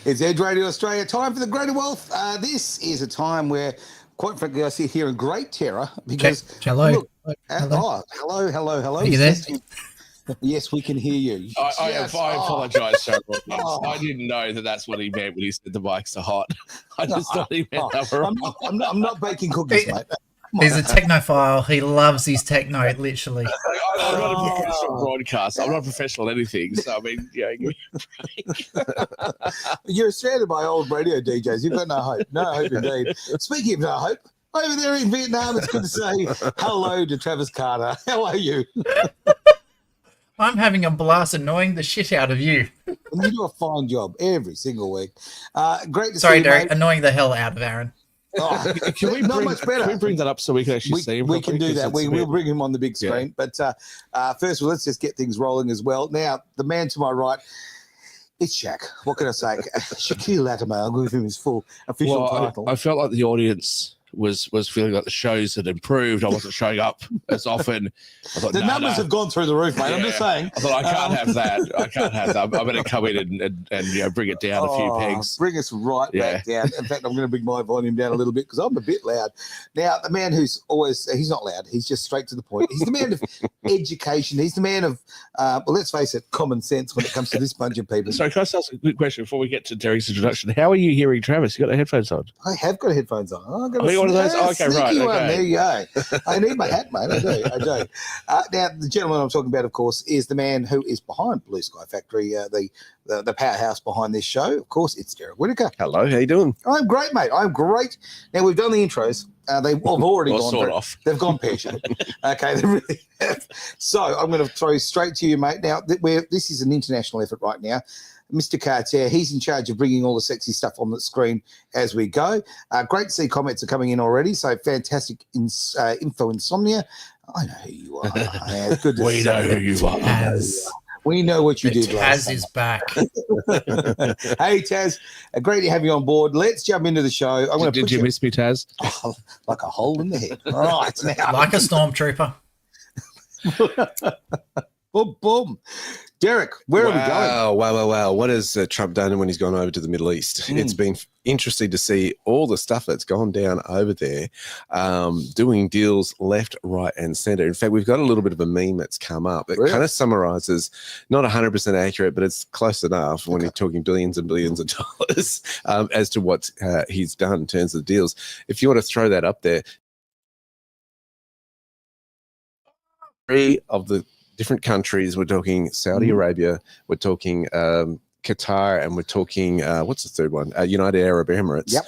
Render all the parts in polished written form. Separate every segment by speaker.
Speaker 1: It's Edge Radio Australia. Time for the Greater Wealth. This is a time where, quite frankly, I sit here in great terror because
Speaker 2: hello.
Speaker 1: Look, hello.
Speaker 2: Are you there?
Speaker 1: Yes, we can hear you.
Speaker 3: I apologise, sir. I didn't know that's what he meant when he said the mics are hot. I just thought he meant that were
Speaker 1: I'm not baking cookies, mate.
Speaker 2: He's a technophile. He loves his techno, literally.
Speaker 3: I'm not a professional broadcaster. I'm not professional at anything. So, I mean, give me a break.
Speaker 1: You're surrounded by old radio DJs. You've got no hope. No hope indeed. Speaking of no hope, over there in Vietnam, it's good to say hello to Travis Carter. How are you?
Speaker 2: I'm having a blast annoying the shit out of you.
Speaker 1: And you do a fine job every single week. Great to
Speaker 2: Sorry,
Speaker 1: see you,
Speaker 2: Derek.
Speaker 1: mate.
Speaker 2: Annoying the hell out of Aaron.
Speaker 1: Oh,
Speaker 3: Can we bring that up so we can actually see him?
Speaker 1: We can do that. We'll bring him on the big screen. Yeah. But first of all, let's just get things rolling as well. Now, the man to my right, it's Shaq. What can I say? Shaquille Latimer. I'll give him his full official title.
Speaker 3: I felt like the audience was feeling like the shows had improved. I wasn't showing up as often. I thought,
Speaker 1: the numbers have gone through the roof, mate. Yeah. I'm just saying.
Speaker 3: I thought, I can't have that. I better come in and bring it down a few pegs.
Speaker 1: Bring us right back down. In fact, I'm going to bring my volume down a little bit because I'm a bit loud. Now, the man who's always, he's not loud. He's just straight to the point. He's the man of education. He's the man of, well, let's face it, common sense when it comes to this bunch of people.
Speaker 3: Sorry, can I ask a quick question before we get to Derek's introduction? How are you hearing Travis? You got the headphones on?
Speaker 1: I have got headphones on. I've got
Speaker 3: one of those? Oh, okay, right. Okay.
Speaker 1: There you go. I need my hat, mate. I do. Now, the gentleman I'm talking about, of course, is the man who is behind Blue Sky Factory, the powerhouse behind this show. Of course, it's Derek Whittaker.
Speaker 3: Hello, how you doing?
Speaker 1: I'm great, mate. I'm great. Now, we've done the intros. They've already gone
Speaker 3: sort of.
Speaker 1: They've gone pear-shaped. Okay, they really have. So I'm going to throw straight to you, mate. Now, this is an international effort right now. Mr. Carter, he's in charge of bringing all the sexy stuff on the screen as we go. Great to see comments are coming in already, so fantastic info insomnia. I know who you are. Yeah, good to
Speaker 3: we know who you are.
Speaker 1: We know what you did last
Speaker 2: Taz is back.
Speaker 1: Hey, Taz, great to have you on board. Let's jump into the show.
Speaker 3: Did you miss me, Taz?
Speaker 1: Oh, like a hole in the head. All right, now.
Speaker 2: Like a stormtrooper.
Speaker 1: Boom, boom. Derek, where are we going?
Speaker 4: Wow. What has Trump done when he's gone over to the Middle East? It's been interesting to see all the stuff that's gone down over there, doing deals left, right, and center. In fact, we've got a little bit of a meme that's come up. It kind of summarizes, not 100% accurate, but it's close enough when you're talking billions and billions of dollars as to what he's done in terms of deals. If you want to throw that up there, 3 of the different countries. We're talking Saudi Arabia, we're talking Qatar, and we're talking what's the third one? United Arab Emirates.
Speaker 1: Yep.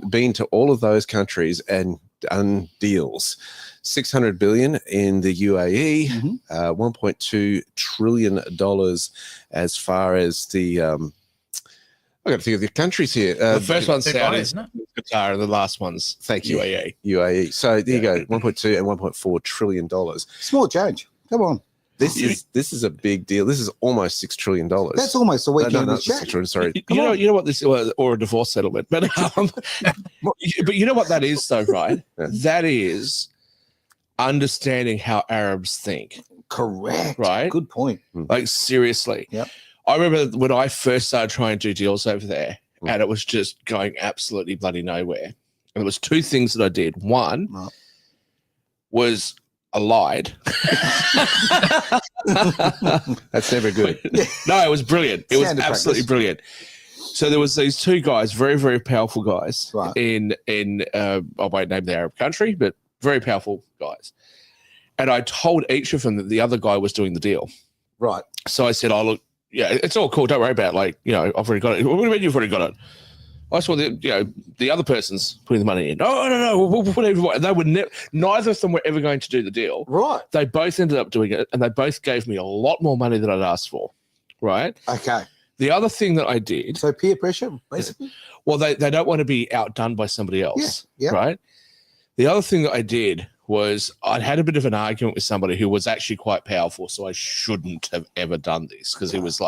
Speaker 4: Been to all of those countries and done deals. 600 billion in the UAE, $1.2 trillion as far as the I got to think of the countries here.
Speaker 3: The first one's Saudi, Qatar, and the last one's
Speaker 4: UAE. So there you go, 1.2 and $1.4 trillion.
Speaker 1: Small change. Come on.
Speaker 4: This is a big deal. This is almost $6 trillion.
Speaker 1: That's almost a weekend.
Speaker 4: No, sorry.
Speaker 3: You know what this or a divorce settlement, but you know what that is, though, right? Yeah. That is understanding how Arabs think.
Speaker 1: Correct.
Speaker 3: Right.
Speaker 1: Good point.
Speaker 3: Like seriously.
Speaker 1: Yep.
Speaker 3: I remember when I first started trying to do deals over there, and it was just going absolutely bloody nowhere. And there was 2 things that I did. One was I lied.
Speaker 4: That's never good.
Speaker 3: No, it was brilliant. It was absolutely brilliant. So there was these 2 guys, very, very powerful guys in I won't name the Arab country, but very powerful guys. And I told each of them that the other guy was doing the deal.
Speaker 1: Right.
Speaker 3: So I said, look, yeah, it's all cool. Don't worry about it. I've already got it. What do you mean you've already got it? I saw the other person's putting the money in. No. They were neither of them were ever going to do the deal.
Speaker 1: Right.
Speaker 3: They both ended up doing it, and they both gave me a lot more money than I'd asked for. Right.
Speaker 1: Okay.
Speaker 3: The other thing that I did.
Speaker 1: So peer pressure, basically.
Speaker 3: Well, they don't want to be outdone by somebody else.
Speaker 1: Yeah.
Speaker 3: Right. The other thing that I did was I'd had a bit of an argument with somebody who was actually quite powerful, so I shouldn't have ever done this because he was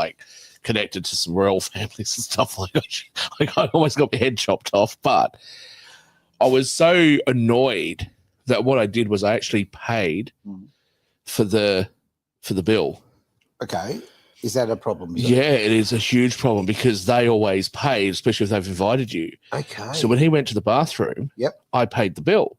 Speaker 3: connected to some royal families and stuff like that. I almost got my head chopped off, but I was so annoyed that what I did was I actually paid for the bill.
Speaker 1: Okay. Is that a problem? Is it?
Speaker 3: Yeah, it is a huge problem because they always pay, especially if they've invited you.
Speaker 1: Okay.
Speaker 3: So when he went to the bathroom,
Speaker 1: Yep.
Speaker 3: I paid the bill,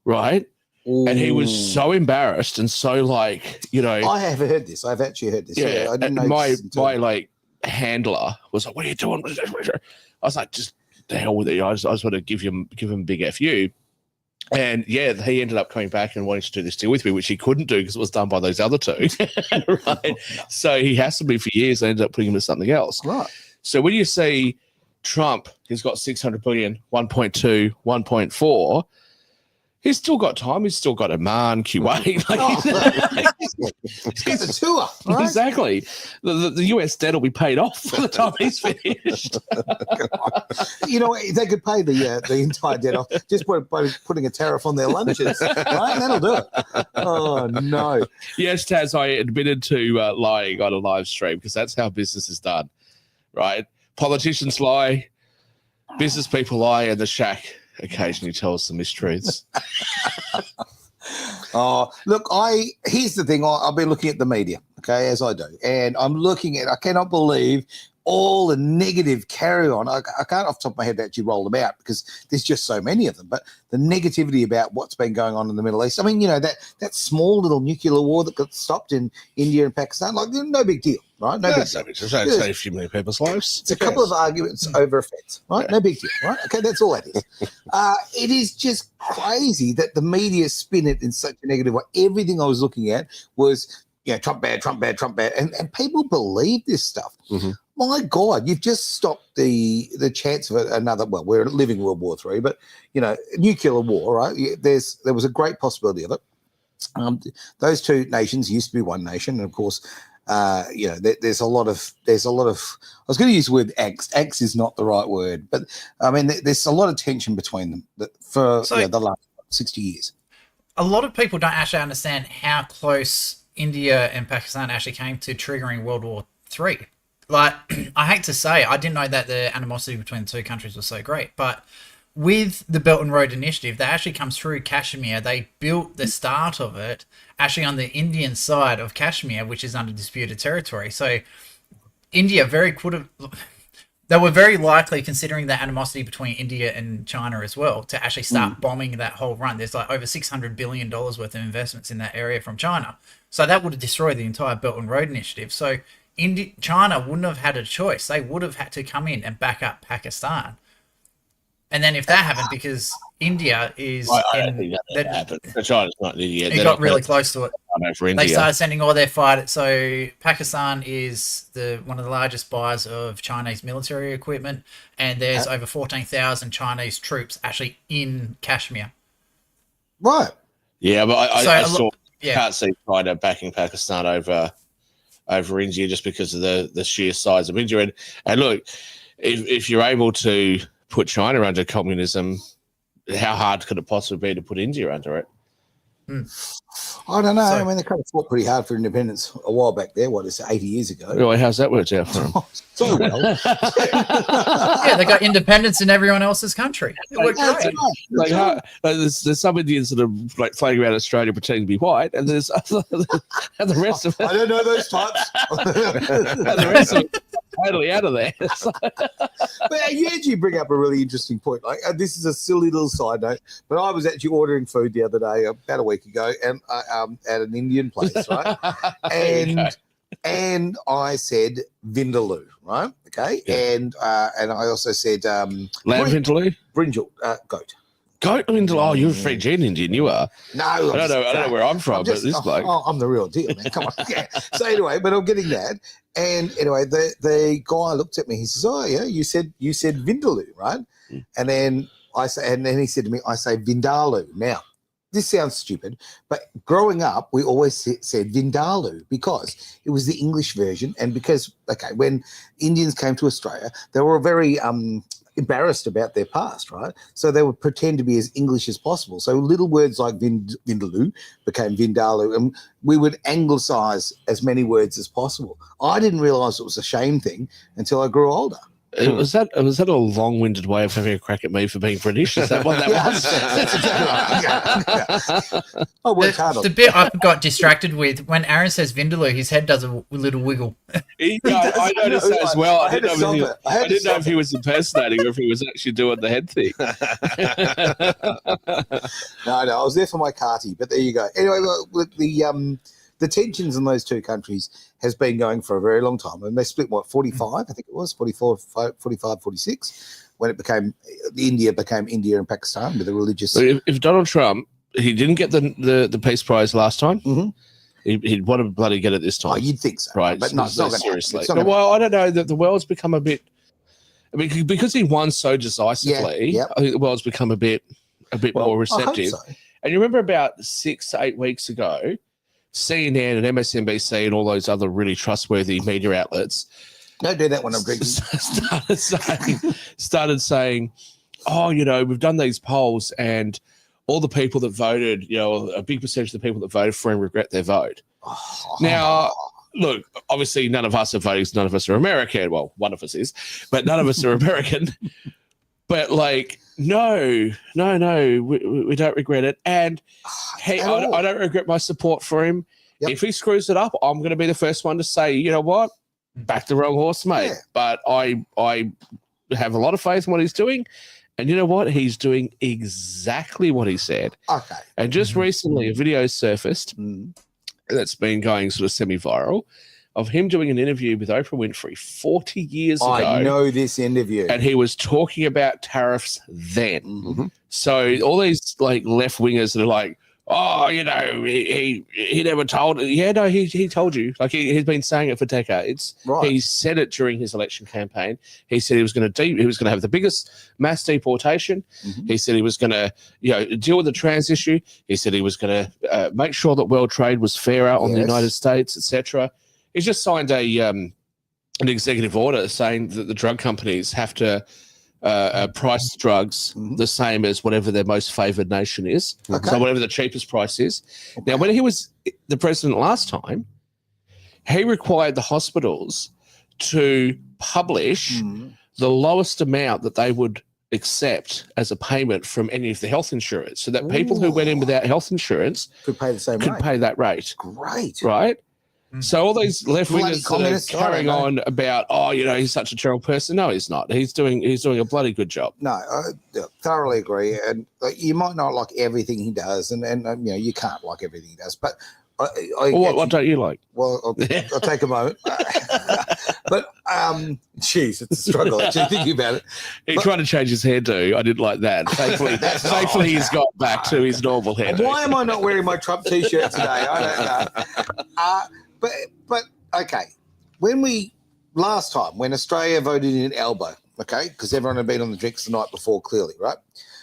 Speaker 3: right? And he was
Speaker 1: Ooh.
Speaker 3: so embarrassed and so like, you know,
Speaker 1: I have heard this. I've actually heard this.
Speaker 3: yeah.
Speaker 1: I didn't know
Speaker 3: and my
Speaker 1: this until-
Speaker 3: like handler was like, "What are you doing?" I was like, "Just the hell with it. I just want to give him a big fu." And yeah, he ended up coming back and wanting to do this deal with me, which he couldn't do because it was done by those other two. Right? So he hassled me for years. I ended up putting him to something else.
Speaker 1: Right.
Speaker 3: So when you see Trump, he's got 600 billion, 1.2, 1.4, he's still got time. He's still got Oman, Kuwait.
Speaker 1: He's got the tour, right?
Speaker 3: Exactly. The US debt will be paid off by the time he's finished.
Speaker 1: You know, they could pay the entire debt off just by putting a tariff on their lunches, right? That'll do it. Oh no!
Speaker 3: Yes, Taz, I admitted to lying on a live stream because that's how business is done, right? Politicians lie, business people lie, and the shack occasionally tells some mistruths.
Speaker 1: Oh, look, here's the thing. I've been looking at the media, okay, as I do, and I'm looking at. I cannot believe all the negative carry on. I can't off the top of my head actually roll them out because there's just so many of them. But the negativity about what's been going on in the Middle East. I mean, you know, that small little nuclear war that got stopped in India and Pakistan, like no big deal, right? No big deal.
Speaker 3: It's only a few million people's lives.
Speaker 1: It's a couple of arguments over a fence, right? No big deal, right? Okay, that's all that is. It is just crazy that the media spin it in such a negative way. Everything I was looking at was, you know, Trump bad, Trump bad, Trump bad. And people believe this stuff.
Speaker 4: Mm-hmm.
Speaker 1: My God, you've just stopped the chance of another, well, we're living World War III, but, you know, nuclear war, right? There was a great possibility of it. Those two nations used to be one nation. And, of course, you know, there's a lot of, I was going to use the word angst. Angst is not the right word. But, I mean, there's a lot of tension between them for the last 60 years.
Speaker 2: A lot of people don't actually understand how close India and Pakistan actually came to triggering World War III. Like, I hate to say, I didn't know that the animosity between the two countries was so great, but with the Belt and Road Initiative, that actually comes through Kashmir. They built the start of it actually on the Indian side of Kashmir, which is under disputed territory. So India they were very likely, considering the animosity between India and China as well, to actually start bombing that whole run. There's like over $600 billion worth of investments in that area from China. So that would have destroyed the entire Belt and Road Initiative. So China wouldn't have had a choice. They would have had to come in and back up Pakistan. And then if that happened, because India is...
Speaker 3: I don't think that happened. China's not an idiot.
Speaker 2: It got really close to it.
Speaker 3: For India.
Speaker 2: They started sending all their fighters. So Pakistan is one of the largest buyers of Chinese military equipment, and there's over 14,000 Chinese troops actually in Kashmir.
Speaker 1: Right.
Speaker 3: Yeah, but I
Speaker 2: yeah.
Speaker 3: can't see China backing Pakistan over India just because of the sheer size of India. And look, if you're able to put China under communism, how hard could it possibly be to put India under it?
Speaker 1: I don't know. I mean, they kind of fought pretty hard for independence a while back there. What is it, 80 years ago?
Speaker 3: Really, how's that worked out for them?
Speaker 1: So well.
Speaker 2: Yeah, they got independence in everyone else's country. It worked
Speaker 1: That's
Speaker 2: great.
Speaker 1: right.
Speaker 3: There's some Indians that are like floating around Australia pretending to be white, and there's and the rest of
Speaker 1: I
Speaker 3: it,
Speaker 1: don't know those types.
Speaker 3: and the rest of it totally out of there.
Speaker 1: But you actually bring up a really interesting point. Like, this is a silly little side note, but I was actually ordering food the other day, about a week ago, and at an Indian place, right? And I said vindaloo, right? Okay,
Speaker 3: Yeah.
Speaker 1: and I also said
Speaker 3: Lamb vindaloo,
Speaker 1: brinjal, goat.
Speaker 3: goat vindaloo. Oh, you're a French Indian, you are.
Speaker 1: No,
Speaker 3: I don't know where I'm from, but this bloke.
Speaker 1: I'm the real deal, man. Come on. Yeah. So anyway, but I'm getting that. And anyway, the guy looked at me. He says, "Oh yeah, you said vindaloo, right?" And then then he said to me, "I say vindaloo." Now, this sounds stupid, but growing up, we always said vindaloo because it was the English version, and because when Indians came to Australia, they were very embarrassed about their past, right? So they would pretend to be as English as possible. So little words like vindaloo became vindaloo, and we would anglicise as many words as possible. I didn't realise it was a shame thing until I grew older.
Speaker 3: Was that a long-winded way of having a crack at me for being British? Is that what that
Speaker 1: Yeah,
Speaker 3: was?
Speaker 1: that's exactly right. Yeah. I worked hard on
Speaker 2: The
Speaker 1: it.
Speaker 2: bit I got distracted with when Aaron says Vindaloo, his head does a little wiggle.
Speaker 3: I noticed that as well. I
Speaker 1: had to
Speaker 3: didn't
Speaker 1: stop
Speaker 3: know
Speaker 1: it. I had to
Speaker 3: if
Speaker 1: stop
Speaker 3: he was impersonating or if he was actually doing the head thing.
Speaker 1: No, I was there for my carty, but there you go. Anyway, look, the tensions in those two countries has been going for a very long time. And they split, 45, I think it was, 44, 45, 46, when India became India and Pakistan with a religious...
Speaker 3: So if Donald Trump, he didn't get the Peace Prize last time, he'd want to bloody get it this time.
Speaker 1: Oh, you'd think so.
Speaker 3: Right,
Speaker 1: But no, it's not going to
Speaker 3: seriously.
Speaker 1: happen.
Speaker 3: Well, I don't know, that the world's become a bit... I mean, because he won so decisively,
Speaker 1: Yeah,
Speaker 3: I think the world's become a bit more receptive.
Speaker 1: I hope so.
Speaker 3: And you remember about 6 to 8 weeks ago, CNN and MSNBC and all those other really trustworthy media outlets
Speaker 1: Don't do that when I'm drinking.
Speaker 3: started saying, oh, we've done these polls and all the people that voted, a big percentage of the people that voted for him regret their vote.
Speaker 1: Oh.
Speaker 3: Now, look, obviously none of us are voting, none of us are American. Well, one of us is, but none of us are American. But no, we don't regret it. And hey, I don't regret my support for him.
Speaker 1: Yep.
Speaker 3: If he screws it up, I'm going to be the first one to say, you know what, back the wrong horse, mate.
Speaker 1: Yeah.
Speaker 3: But I have a lot of faith in what he's doing. And you know what? He's doing exactly what he said.
Speaker 1: Okay.
Speaker 3: And just recently, a video surfaced that's been going sort of semi-viral of him doing an interview with Oprah Winfrey 40 years ago.
Speaker 1: I know this interview.
Speaker 3: And he was talking about tariffs then. So all these left wingers that are like, oh, he never told. Yeah, no, he told you. He's been saying it for decades.
Speaker 1: Right.
Speaker 3: He said it during his election campaign. He said he was going to have the biggest mass deportation. He said he was going to deal with the trans issue. He said he was going to make sure that world trade was fairer on the United States, etc. He's just signed an executive order saying that the drug companies have to price drugs the same as whatever their most favored nation is.
Speaker 1: Okay.
Speaker 3: So whatever the cheapest price is. Okay. Now, when he was the president last time, he required the hospitals to publish the lowest amount that they would accept as a payment from any of the health insurers, so that people who went in without health insurance
Speaker 1: could pay the same
Speaker 3: could
Speaker 1: rate.
Speaker 3: pay that rate.
Speaker 1: Great.
Speaker 3: Right? So all these left wingers
Speaker 1: communists,
Speaker 3: are carrying on about, he's such a terrible person. No, he's not. He's doing a bloody good job.
Speaker 1: No, I thoroughly agree. And you might not like everything he does, and you can't like everything he does. But
Speaker 3: what don't you like?
Speaker 1: Well, I'll take a moment. But geez, it's a struggle actually thinking about it.
Speaker 3: He tried to change his hairdo. I didn't like that. Thankfully, he's got back to his normal hairdo.
Speaker 1: Why am I not wearing my Trump T-shirt today? I don't know. But okay, last time when Australia voted in Albo, okay, because everyone had been on the drinks the night before, clearly, right?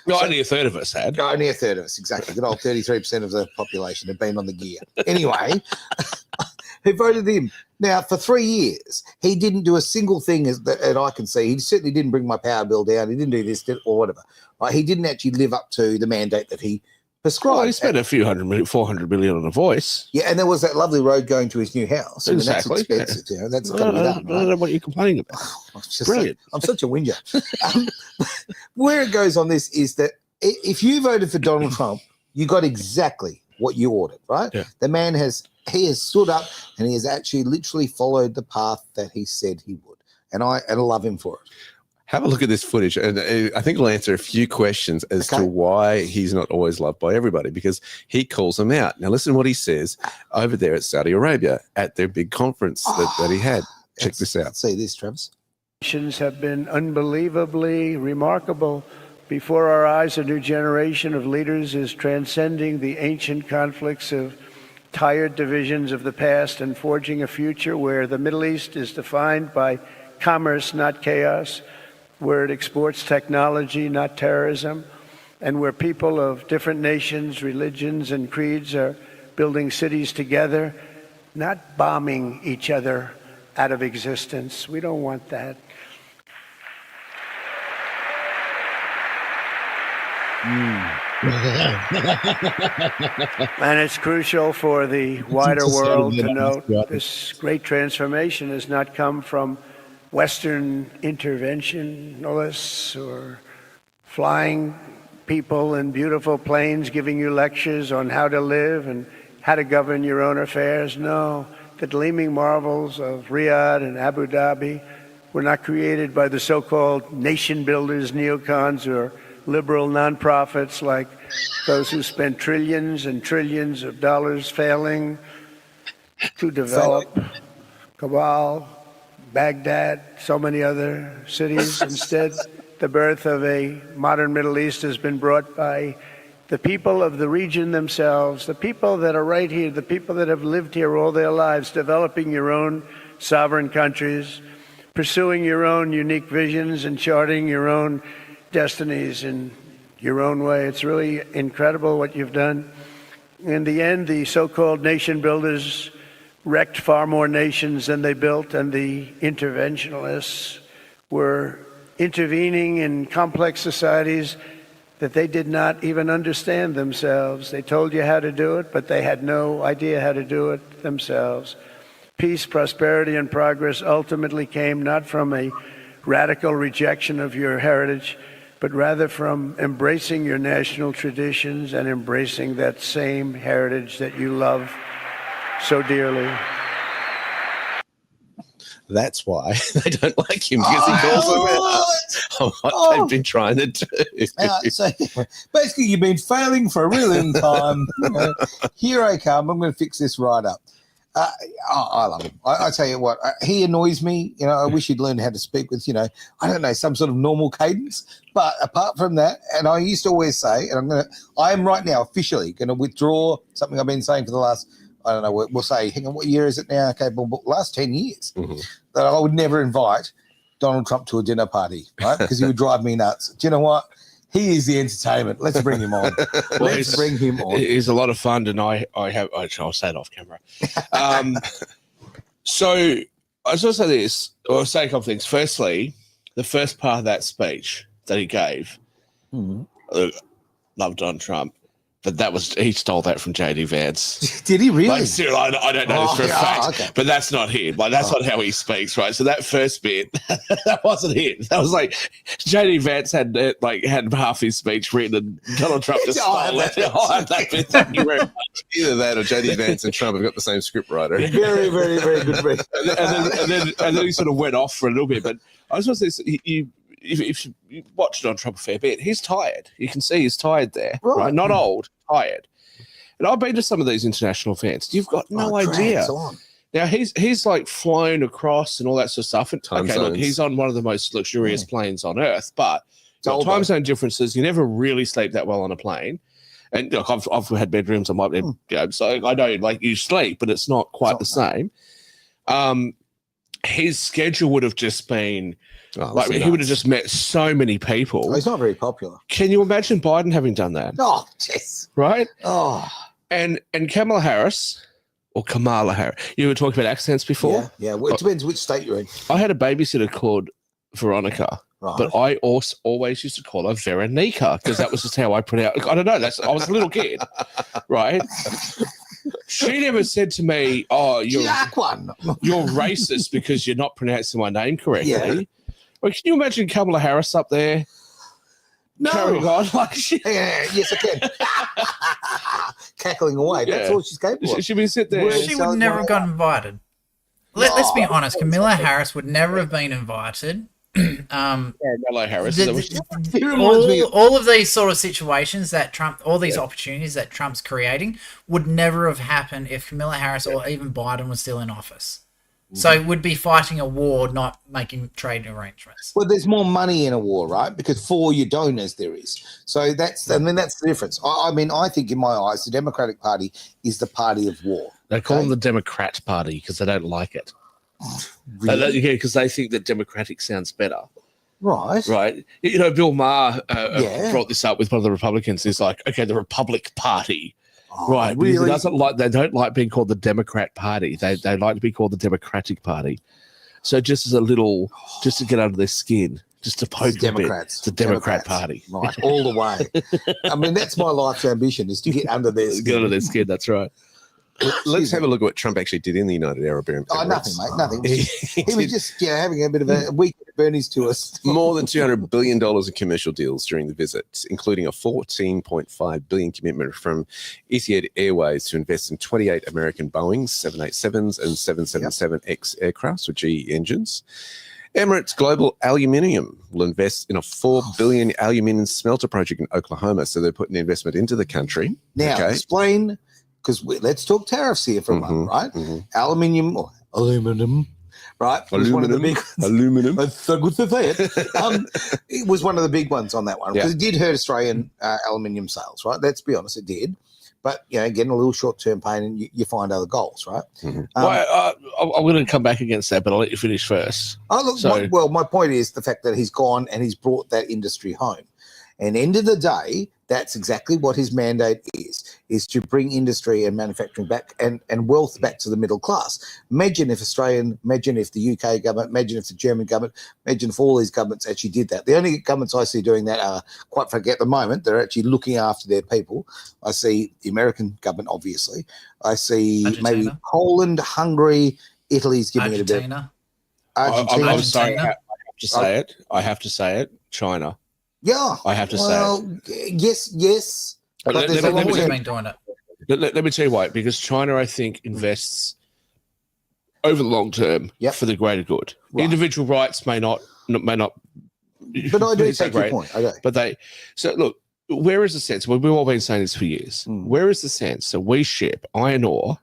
Speaker 3: Only a third of us had.
Speaker 1: Only a third of us, exactly. Good old 33% of the population had been on the gear. Anyway, who voted him? Now, for 3 years, he didn't do a single thing that I can see. He certainly didn't bring my power bill down. He didn't do this or whatever. Right? He didn't actually live up to the mandate that he prescribed.
Speaker 3: Well, he spent a few $400 million on a voice.
Speaker 1: Yeah, and there was that lovely road going to his new house.
Speaker 3: Exactly.
Speaker 1: I mean, that's expensive. That's
Speaker 3: I
Speaker 1: got to be done.
Speaker 3: don't know what you're complaining about. Brilliant.
Speaker 1: I'm such a whinger. Where it goes on this is that if you voted for Donald Trump, you got exactly what you ordered, right?
Speaker 3: Yeah.
Speaker 1: The man has stood up and he has actually literally followed the path that he said he would. And I love him for it.
Speaker 4: Have a look at this footage, and I think it'll answer a few questions as to why he's not always loved by everybody, because he calls them out. Now, listen to what he says over there at Saudi Arabia at their big conference that he had. Check this out.
Speaker 1: See this, Travis.
Speaker 5: Nations have been unbelievably remarkable. Before our eyes, a new generation of leaders is transcending the ancient conflicts of tired divisions of the past and forging a future where the Middle East is defined by commerce, not chaos, where it exports technology, not terrorism, and where people of different nations, religions, and creeds are building cities together, not bombing each other out of existence. We don't want that. And it's crucial for the wider world to note this great transformation has not come from Western interventionists or flying people in beautiful planes giving you lectures on how to live and how to govern your own affairs. No, the gleaming marvels of Riyadh and Abu Dhabi were not created by the so-called nation builders, neocons, or liberal nonprofits like those who spent trillions and trillions of dollars failing to develop Kabul, Baghdad, so many other cities. Instead, the birth of a modern Middle East has been brought by the people of the region themselves, the people that are right here, the people that have lived here all their lives, developing your own sovereign countries, pursuing your own unique visions and charting your own destinies in your own way. It's really incredible what you've done. In the end, the so-called nation builders wrecked far more nations than they built, and the interventionists were intervening in complex societies that they did not even understand themselves. They told you how to do it, but they had no idea how to do it themselves. Peace, prosperity, and progress ultimately came not from a radical rejection of your heritage, but rather from embracing your national traditions and embracing that same heritage that you love so dearly.
Speaker 4: That's why they don't like him, because he calls them out on what they've been trying to do.
Speaker 1: So basically, you've been failing for a really long time. Here I come. I'm going to fix this right up. I love him. I tell you what, he annoys me. I wish he'd learned how to speak with, I don't know, some sort of normal cadence. But apart from that, and I used to always say, and I am right now officially going to withdraw something I've been saying for the last, I don't know, we'll say, hang on, what year is it now? Okay, well, last 10 years, that I would never invite Donald Trump to a dinner party, right? Because he would drive me nuts. Do you know what? He is the entertainment. Let's bring him on. Let's bring him on.
Speaker 3: He's a lot of fun, and I'll say it off camera. So I was going to say this, or say a couple of things. Firstly, the first part of that speech that he gave, loved Donald Trump, but he stole that from JD Vance.
Speaker 1: Did he really?
Speaker 3: Like, seriously, I don't know this for a fact, but that's not him. Like, that's not how he speaks, right? So that first bit, that wasn't him. That was like JD Vance had half his speech written, and Donald Trump just stole it. That bit. Thank you very much.
Speaker 4: Either that or JD Vance and Trump have got the same script writer.
Speaker 1: Very, very, very good read.
Speaker 3: and then he sort of went off for a little bit. But I was going to say, if you watch Donald Trump a fair bit, he's tired. You can see he's tired there, right? Not old, tired. And I've been to some of these international events. You've got no idea. Now he's like flown across and all that sort of stuff. And look, he's on one of the most luxurious planes on earth, but time zone differences. You never really sleep that well on a plane. And look, I've had bedrooms on my bed, so I know like you sleep, but it's not quite the same. His schedule would have just been. He would have just met so many people.
Speaker 1: He's not very popular.
Speaker 3: Can you imagine Biden having done that?
Speaker 1: Oh, yes.
Speaker 3: Right?
Speaker 1: Oh.
Speaker 3: And Kamala Harris, or Kamala Harris, you were talking about accents before?
Speaker 1: Yeah. Well, it depends which state you're in.
Speaker 3: I had a babysitter called Veronica, but I always used to call her Veronica because that was just how I pronounced. I don't know. I was a little kid, right? She never said to me, "Oh, you're racist because you're not pronouncing my name correctly." Yeah. Well, can you imagine Kamala Harris up there?
Speaker 1: No.
Speaker 3: Carrying on like
Speaker 1: yes, I can. Cackling away. That's all she's capable of.
Speaker 3: She'd be sitting there.
Speaker 2: She would never have got invited. Let's be honest. Kamala Harris would never have been invited.
Speaker 3: Kamala Harris.
Speaker 2: All of these sort of situations that Trump, all these opportunities that Trump's creating would never have happened if Kamala Harris or even Biden was still in office. So it would be fighting a war, not making trade arrangements.
Speaker 1: Well, there's more money in a war, right? Because for your donors there is. So that's the difference. I think in my eyes, the Democratic Party is the party of war.
Speaker 3: They call them the Democrat Party because they don't like it.
Speaker 1: Really?
Speaker 3: Yeah, because they think that Democratic sounds better.
Speaker 1: Right.
Speaker 3: Right. Bill Maher brought this up with one of the Republicans. He's like, okay, the Republic Party. Right, really? They don't like being called the Democrat Party. They like to be called the Democratic Party. So just as a little, just to get under their skin, just to poke them a bit. It's the Democrat Party.
Speaker 1: Right, all the way. I mean, that's my life's ambition, is to get under their skin.
Speaker 3: Get under their skin, that's right.
Speaker 4: Let's have a look at what Trump actually did in the United Arab Emirates.
Speaker 1: Oh, nothing, mate, nothing. He was
Speaker 4: did
Speaker 1: just having a bit of a week at Bernie's to us.
Speaker 4: more than $200 billion in commercial deals during the visit, including a $14.5 billion commitment from Etihad Airways to invest in 28 American Boeings 787s and 777X aircrafts with GE engines. Emirates Global Aluminium will invest in a $4 billion aluminium smelter project in Oklahoma. So they're putting investment into the country.
Speaker 1: Now, explain, because let's talk tariffs here for a moment, right? Aluminium, right? Was one of the big
Speaker 4: Aluminum.
Speaker 1: That's so good to say it. It was one of the big ones on that one because it did hurt Australian aluminium sales, right? Let's be honest, it did. But, getting a little short-term pain and you find other goals, right?
Speaker 3: I'm going to come back against that, but I'll let you finish first.
Speaker 1: My point is the fact that he's gone and he's brought that industry home. And end of the day, that's exactly what his mandate is to bring industry and manufacturing back and wealth back to the middle class. Imagine if the UK government, imagine if the German government, imagine if all these governments actually did that. The only governments I see doing that are, quite frankly, at the moment, they're actually looking after their people. I see the American government, obviously. I see
Speaker 2: Argentina.
Speaker 1: maybe Poland, Hungary, Italy's giving it a bit.
Speaker 3: I'm
Speaker 2: Argentina.
Speaker 3: sorry, I have to say it. China.
Speaker 1: Yeah.
Speaker 3: I have to say it.
Speaker 1: Yes. But
Speaker 3: Let-
Speaker 1: there's
Speaker 3: let
Speaker 1: a
Speaker 3: me-
Speaker 1: long
Speaker 2: Nobody's
Speaker 1: term-
Speaker 2: been doing it.
Speaker 3: Let me tell you why. Because China, I think, invests over the long term for the greater good.
Speaker 1: Right.
Speaker 3: Individual rights may not.
Speaker 1: But I do
Speaker 3: be so
Speaker 1: take your
Speaker 3: great,
Speaker 1: point. Okay.
Speaker 3: But look, where is the sense? We've all been saying this for years. Where is the sense that we ship iron ore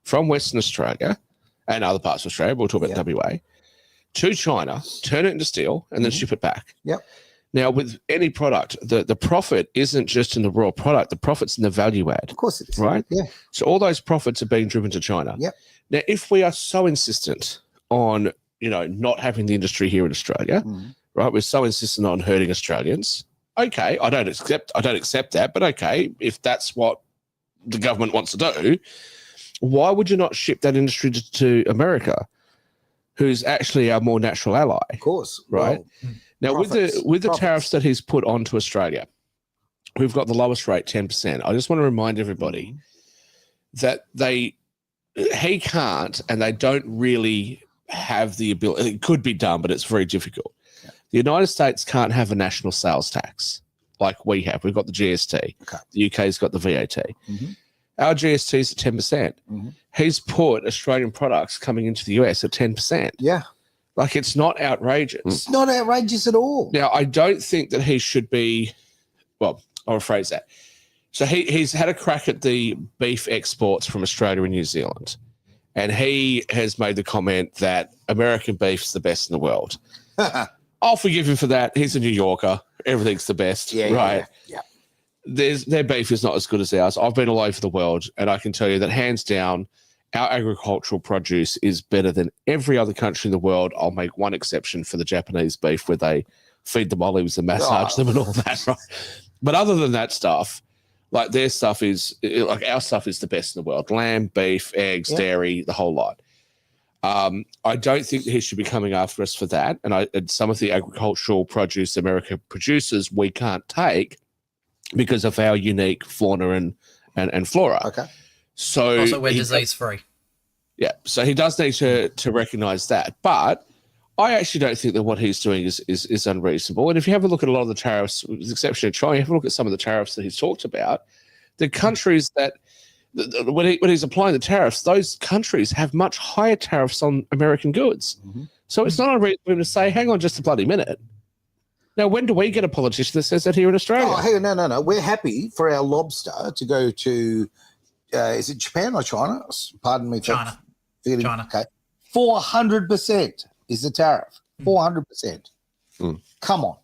Speaker 3: from Western Australia and other parts of Australia, we'll talk about WA, to China, turn it into steel, and then ship it back?
Speaker 1: Yep.
Speaker 3: Now, with any product, the profit isn't just in the raw product, the profit's in the value add.
Speaker 1: Of course it is.
Speaker 3: Right?
Speaker 1: Yeah.
Speaker 3: So all those profits are being driven to China.
Speaker 1: Yep.
Speaker 3: Now, if we are so insistent on, not having the industry here in Australia, right? We're so insistent on hurting Australians. Okay, I don't accept that, but okay, if that's what the government wants to do, why would you not ship that industry to America, who's actually our more natural ally?
Speaker 1: Of course.
Speaker 3: Right.
Speaker 1: Well,
Speaker 3: Now,
Speaker 1: profits.
Speaker 3: with the tariffs that he's put onto Australia, we've got the lowest rate, 10%. I just want to remind everybody that he can't, and they don't really have the ability. It could be done, but it's very difficult. Yeah. The United States can't have a national sales tax like we have. We've got the GST.
Speaker 1: Okay.
Speaker 3: The UK's got the VAT. Our GST is at 10%. He's put Australian products coming into the US at 10%.
Speaker 1: Yeah.
Speaker 3: Like, it's not outrageous.
Speaker 1: It's not outrageous at all.
Speaker 3: Now, I don't think that he should be, well, I'll rephrase that. So he's had a crack at the beef exports from Australia and New Zealand. And he has made the comment that American beef is the best in the world. I'll forgive him for that. He's a New Yorker. Everything's the best, right?
Speaker 1: Yeah.
Speaker 3: Their beef is not as good as ours. I've been all over the world, and I can tell you that hands down, our agricultural produce is better than every other country in the world. I'll make one exception for the Japanese beef, where they feed them olives and massage them and all that, right? But other than that stuff, like, their stuff is, like, our stuff is the best in the world. Lamb, beef, eggs, dairy, the whole lot. I don't think that he should be coming after us for that. And some of the agricultural produce America produces, we can't take because of our unique fauna and flora.
Speaker 1: Okay.
Speaker 3: So
Speaker 2: Also, we're disease free.
Speaker 3: Yeah. So he does need to recognize that. But I actually don't think that what he's doing is unreasonable. And if you have a look at a lot of the tariffs, with the exception of China, you have a look at some of the tariffs that he's talked about, the countries that, when he's applying the tariffs, those countries have much higher tariffs on American goods. So it's not unreasonable for him to say, hang on just a bloody minute. Now, when do we get a politician that says that here in Australia?
Speaker 1: Oh, hang on, no. We're happy for our lobster to go to, is it Japan or China? Pardon me.
Speaker 2: China.
Speaker 1: China. Okay. 400% is the tariff. 400%. Come on.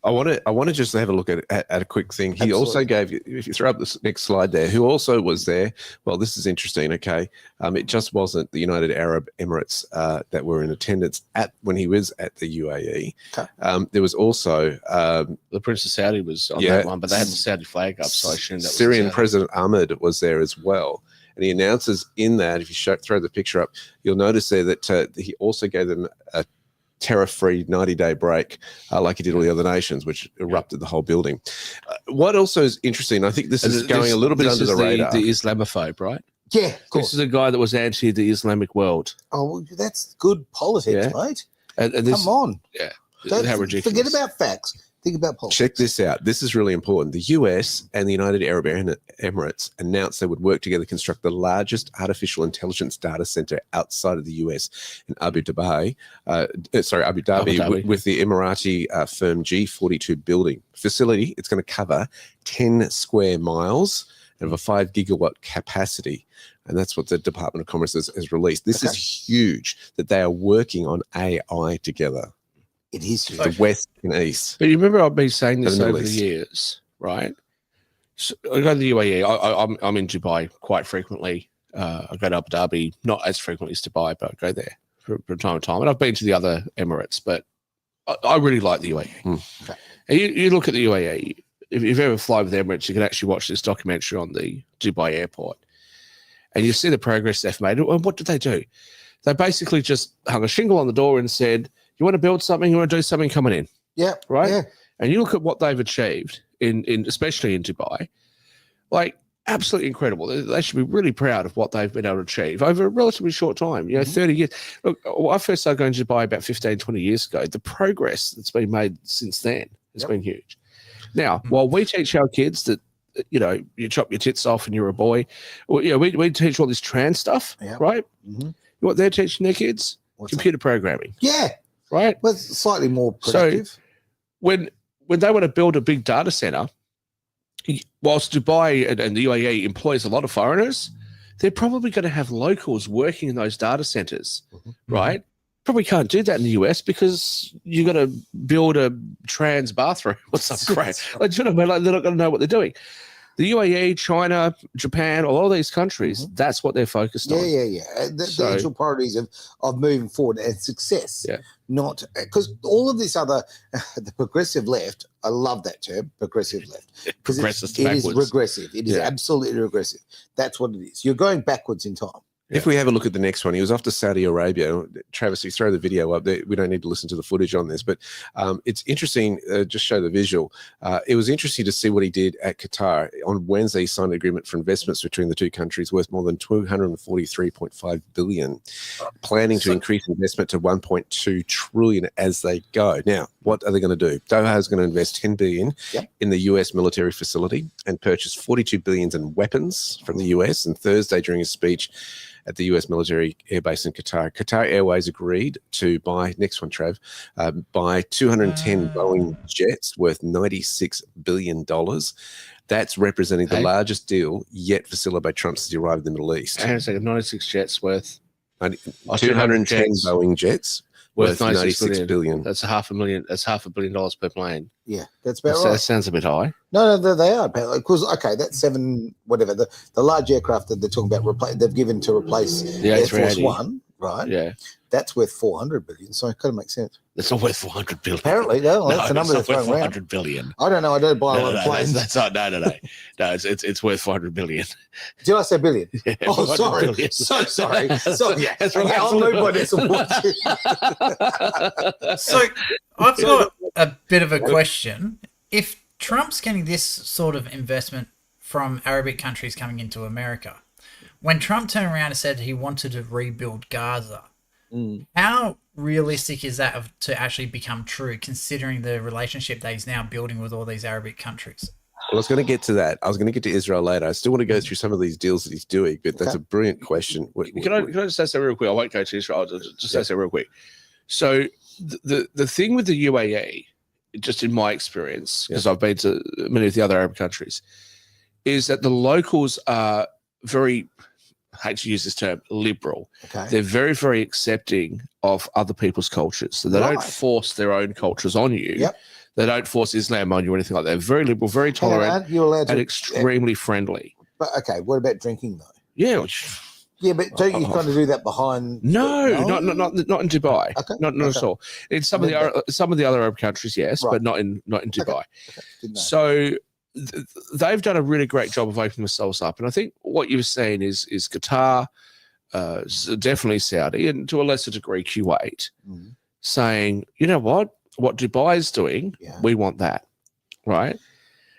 Speaker 4: I want to just have a look at a quick thing. He also gave you, if you throw up this next slide there, who also was there. Well, this is interesting. Okay. It just wasn't the United Arab Emirates that were in attendance when he was at the UAE.
Speaker 1: Okay.
Speaker 4: There was also
Speaker 3: the Prince of Saudi was on that one, but they had the Saudi flag up, so I assume that was
Speaker 4: Syrian President Ahmed was there as well. And he announces in that, if you throw the picture up, you'll notice there that he also gave them a tariff-free 90-day break, like he did all the other nations, which erupted the whole building. What also is interesting, I think this is going a little bit under the radar.
Speaker 3: The Islamophobe, right?
Speaker 1: Yeah, of
Speaker 3: This
Speaker 1: course.
Speaker 3: is a guy that was anti the Islamic world.
Speaker 1: Oh, well, that's good politics,
Speaker 3: Yeah.
Speaker 1: mate.
Speaker 3: And this,
Speaker 1: Come on.
Speaker 3: yeah,
Speaker 1: Don't
Speaker 3: how ridiculous.
Speaker 1: forget about facts. Think about politics.
Speaker 4: Check this out. This is really important. The US and the United Arab Emirates announced they would work together to construct the largest artificial intelligence data center outside of the US in Abu Dhabi, with the Emirati firm G42 building facility. It's going to cover 10 square miles and have a 5 gigawatt capacity. And that's what the Department of Commerce has released. This is huge that they are working on AI together.
Speaker 1: It is huge.
Speaker 4: The West and East.
Speaker 3: But you remember I've been saying this
Speaker 4: The Middle
Speaker 3: over the
Speaker 4: East.
Speaker 3: years, right? So I go to the UAE. I'm in Dubai quite frequently. I go to Abu Dhabi, not as frequently as Dubai, but I go there from time to time. And I've been to the other Emirates, but I really like the UAE.
Speaker 1: Okay.
Speaker 3: And you look at the UAE. If you've ever fly with Emirates, you can actually watch this documentary on the Dubai airport, and you see the progress they've made. And what did they do? They basically just hung a shingle on the door and said, "You want to build something? You want to do something? Coming in."
Speaker 1: Yeah.
Speaker 3: Right?
Speaker 1: Yeah.
Speaker 3: And you look at what they've achieved in especially in Dubai, like absolutely incredible. They should be really proud of what they've been able to achieve over a relatively short time, 30 years. Look, I first started going to Dubai about 15, 20 years ago. The progress that's been made since then has been huge. Now, while we teach our kids that, you chop your tits off and you're a boy, well, we teach all this trans stuff, right?
Speaker 1: Mm-hmm.
Speaker 3: What they're teaching their kids? Computer programming,
Speaker 1: Yeah.
Speaker 3: right?
Speaker 1: Well, it's slightly more productive.
Speaker 3: When they want to build a big data center, whilst Dubai and the UAE employs a lot of foreigners, they're probably going to have locals working in those data centers, right? Probably can't do that in the US because you got to build a trans bathroom or something. Like, they're not going to know what they're doing. The UAE, China, Japan, all of these countries, that's what they're focused on.
Speaker 1: Yeah. The actual priorities of moving forward and success.
Speaker 3: Yeah.
Speaker 1: Not because all of this other, the progressive left, I love that term, progressive left. Because it is regressive. It is absolutely regressive. That's what it is. You're going backwards in time.
Speaker 4: If we have a look at the next one, he was off to Saudi Arabia. Travis, you throw the video up there. We don't need to listen to the footage on this, but it's interesting. Just show the visual. It was interesting to see what he did at Qatar. On Wednesday, he signed an agreement for investments between the two countries worth more than $243.5 billion, planning to increase investment to $1.2 trillion as they go. Now, what are they going to do? Doha is going to invest $10 billion in the US military facility and purchase $42 billion in weapons from the US. And Thursday, during his speech at the US military airbase in Qatar, Qatar Airways agreed to buy, next one, Trav, buy 210 Boeing jets worth $96 billion. That's representing the largest deal yet facilitated by Trump since he arrived in the Middle East.
Speaker 3: Hang on a second, 96 jets worth
Speaker 4: 210 Boeing jets worth $96 billion.
Speaker 3: That's $500 million. That's $500 million per plane.
Speaker 1: Yeah, that's about right.
Speaker 3: That sounds a bit high.
Speaker 1: No, they are. Because, that's 7, whatever. The large aircraft that they're talking about, they've given to replace
Speaker 3: The
Speaker 1: Air Force
Speaker 3: A380.
Speaker 1: One, right?
Speaker 3: Yeah.
Speaker 1: That's worth $400 billion, so it kind of makes sense.
Speaker 3: It's not worth $400 billion.
Speaker 1: Apparently, no, that's the number they're
Speaker 3: it's not
Speaker 1: throwing
Speaker 3: worth
Speaker 1: around.
Speaker 3: $400 billion.
Speaker 1: I don't know. I don't buy a lot of planes.
Speaker 3: That's not. No. No, it's worth $400 billion.
Speaker 1: Did I say billion?
Speaker 3: Yeah,
Speaker 1: Oh,
Speaker 3: 400
Speaker 1: sorry.
Speaker 3: billion.
Speaker 1: So sorry. So, yeah.
Speaker 3: That's
Speaker 1: Okay,
Speaker 3: right.
Speaker 1: I'll move my decimal point.
Speaker 2: So I've got a bit of a question. If Trump's getting this sort of investment from Arabic countries coming into America, when Trump turned around and said he wanted to rebuild Gaza, how realistic is that to actually become true, considering the relationship that he's now building with all these Arabic countries?
Speaker 4: Well, I was going to get to that. I was going to get to Israel later. I still want to go through some of these deals that he's doing, but that's a brilliant question.
Speaker 3: Can I just say something real quick? I won't go to Israel. I'll just say something real quick. So the thing with the UAE, just in my experience, because I've been to many of the other Arab countries, is that the locals are very, I hate to use this term, liberal.
Speaker 1: Okay.
Speaker 3: They're very, very accepting of other people's cultures. So they don't force their own cultures on you.
Speaker 1: Yep.
Speaker 3: They don't force Islam on you or anything like that. They're very liberal, very tolerant,
Speaker 1: You're allowed to,
Speaker 3: and extremely friendly.
Speaker 1: But okay, what about drinking though?
Speaker 3: Yeah.
Speaker 1: Yeah, but don't you kind of do that behind?
Speaker 3: No, not in Dubai.
Speaker 1: Okay.
Speaker 3: Not at all. In some of the other Arab countries, yes,
Speaker 1: Right.
Speaker 3: but not in Dubai.
Speaker 1: Okay. Didn't know.
Speaker 3: So they've done a really great job of opening themselves up, and I think what you've seen is Qatar, definitely Saudi, and to a lesser degree Kuwait, saying, you know what Dubai is doing, we want that, right?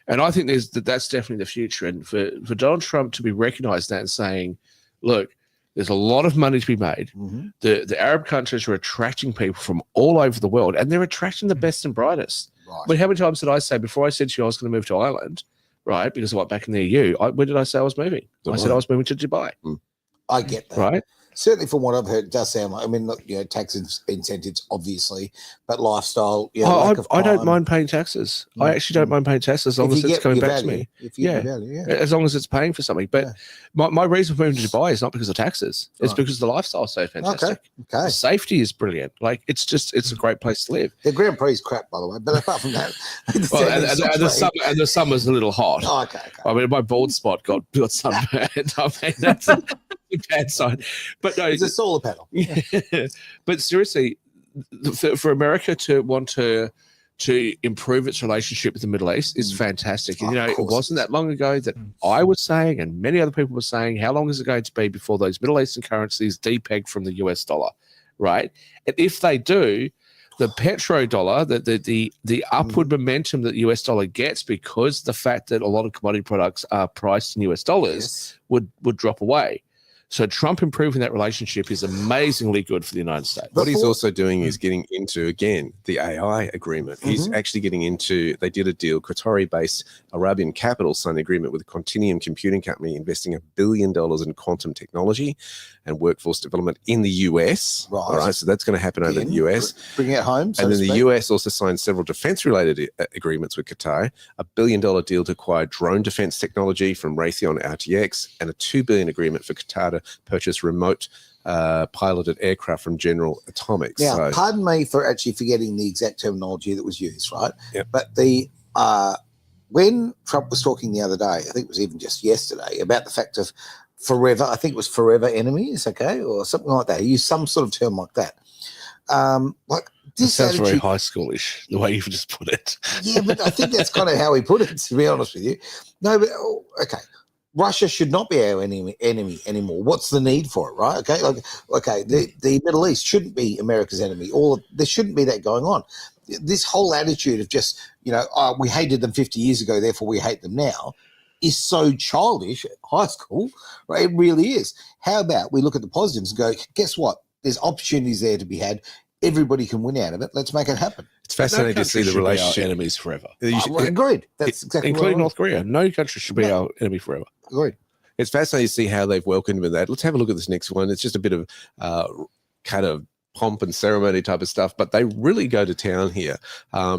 Speaker 3: And I think that's definitely the future, and for Donald Trump to be recognised that and saying, look, there's a lot of money to be made.
Speaker 1: Mm-hmm.
Speaker 3: The Arab countries are attracting people from all over the world, and they're attracting the best and brightest.
Speaker 1: Right.
Speaker 3: I mean, how many times did I say before I said to you I was going to move to Ireland, right? Because I went back in the EU. Where did I say I was moving? I said I was moving to Dubai,
Speaker 1: I get that.
Speaker 3: right?
Speaker 1: Certainly, from what I've heard, it does sound like. I mean, look, tax incentives, obviously, but lifestyle. Lack of
Speaker 3: I don't
Speaker 1: time.
Speaker 3: mind paying taxes. I actually don't mind paying taxes as long
Speaker 1: If
Speaker 3: as
Speaker 1: you
Speaker 3: it's
Speaker 1: get
Speaker 3: coming
Speaker 1: your
Speaker 3: back to
Speaker 1: value,
Speaker 3: me.
Speaker 1: if you get
Speaker 3: Yeah.
Speaker 1: your value, yeah.
Speaker 3: As long as it's paying for something. But my reason for moving to Dubai is not because of taxes. It's
Speaker 1: Right.
Speaker 3: because the lifestyle is so fantastic.
Speaker 1: Okay.
Speaker 3: The safety is brilliant. Like it's a great place to live.
Speaker 1: The Grand Prix is crap, by the way. But apart from that,
Speaker 3: Well, and the summer's a little hot.
Speaker 1: Oh, okay.
Speaker 3: I mean, my bald spot got sunburned. I mean, that's a bad sign. But no,
Speaker 1: It's a solar panel.
Speaker 3: but seriously, for America to want to improve its relationship with the Middle East is fantastic. And,
Speaker 1: Of
Speaker 3: it
Speaker 1: course
Speaker 3: wasn't
Speaker 1: it is.
Speaker 3: that long ago that I was saying, and many other people were saying, how long is it going to be before those Middle Eastern currencies depeg from the US dollar, right? And if they do, the petrodollar, the upward momentum that the US dollar gets because the fact that a lot of commodity products are priced in US dollars
Speaker 1: Yes.
Speaker 3: would drop away. So Trump improving that relationship is amazingly good for the United States.
Speaker 4: What he's
Speaker 1: Before-
Speaker 4: also doing is getting into, again, the AI agreement. He's actually getting into, they did a deal, Qatari-based Arabian Capital signed an agreement with a Continuum computing company investing $1 billion in quantum technology and workforce development in the US.
Speaker 1: Right.
Speaker 4: All right. So that's going to happen over in the US.
Speaker 1: Bring it home. So
Speaker 4: And
Speaker 1: to
Speaker 4: then the
Speaker 1: speak.
Speaker 4: US also signed several defense-related agreements with Qatar, $1 billion deal to acquire drone defense technology from Raytheon RTX, and a $2 billion agreement for Qatar to purchase remote piloted aircraft from General Atomics.
Speaker 1: Now,
Speaker 4: So,
Speaker 1: pardon me for actually forgetting the exact terminology that was used, right?
Speaker 4: Yep.
Speaker 1: But the when Trump was talking the other day, I think it was even just yesterday, about the fact of forever, I think it was forever enemies, okay, or something like that. He used some sort of term like that. Like
Speaker 3: It
Speaker 1: this
Speaker 3: sounds very
Speaker 1: attitude,
Speaker 3: high schoolish, the way you've just put it.
Speaker 1: yeah, but I think that's kind of how he put it, to be honest with you. No, but okay. Russia should not be our enemy anymore. What's the need for it, right? Okay, the Middle East shouldn't be America's enemy. There shouldn't be that going on. This whole attitude of just, we hated them 50 years ago, therefore we hate them now, is so childish at high school, right? It really is. How about we look at the positives and go, guess what? There's opportunities there to be had. Everybody can win out of it. Let's make it happen.
Speaker 4: it's fascinating to see the relationship.
Speaker 3: enemies forever,
Speaker 1: Agreed. That's exactly
Speaker 3: including
Speaker 1: what
Speaker 3: North Korea. No country should be our enemy forever.
Speaker 1: Agreed.
Speaker 4: It's fascinating to see how they've welcomed with that. Let's have a look at this next one. It's just a bit of kind of pomp and ceremony type of stuff, but they really go to town here.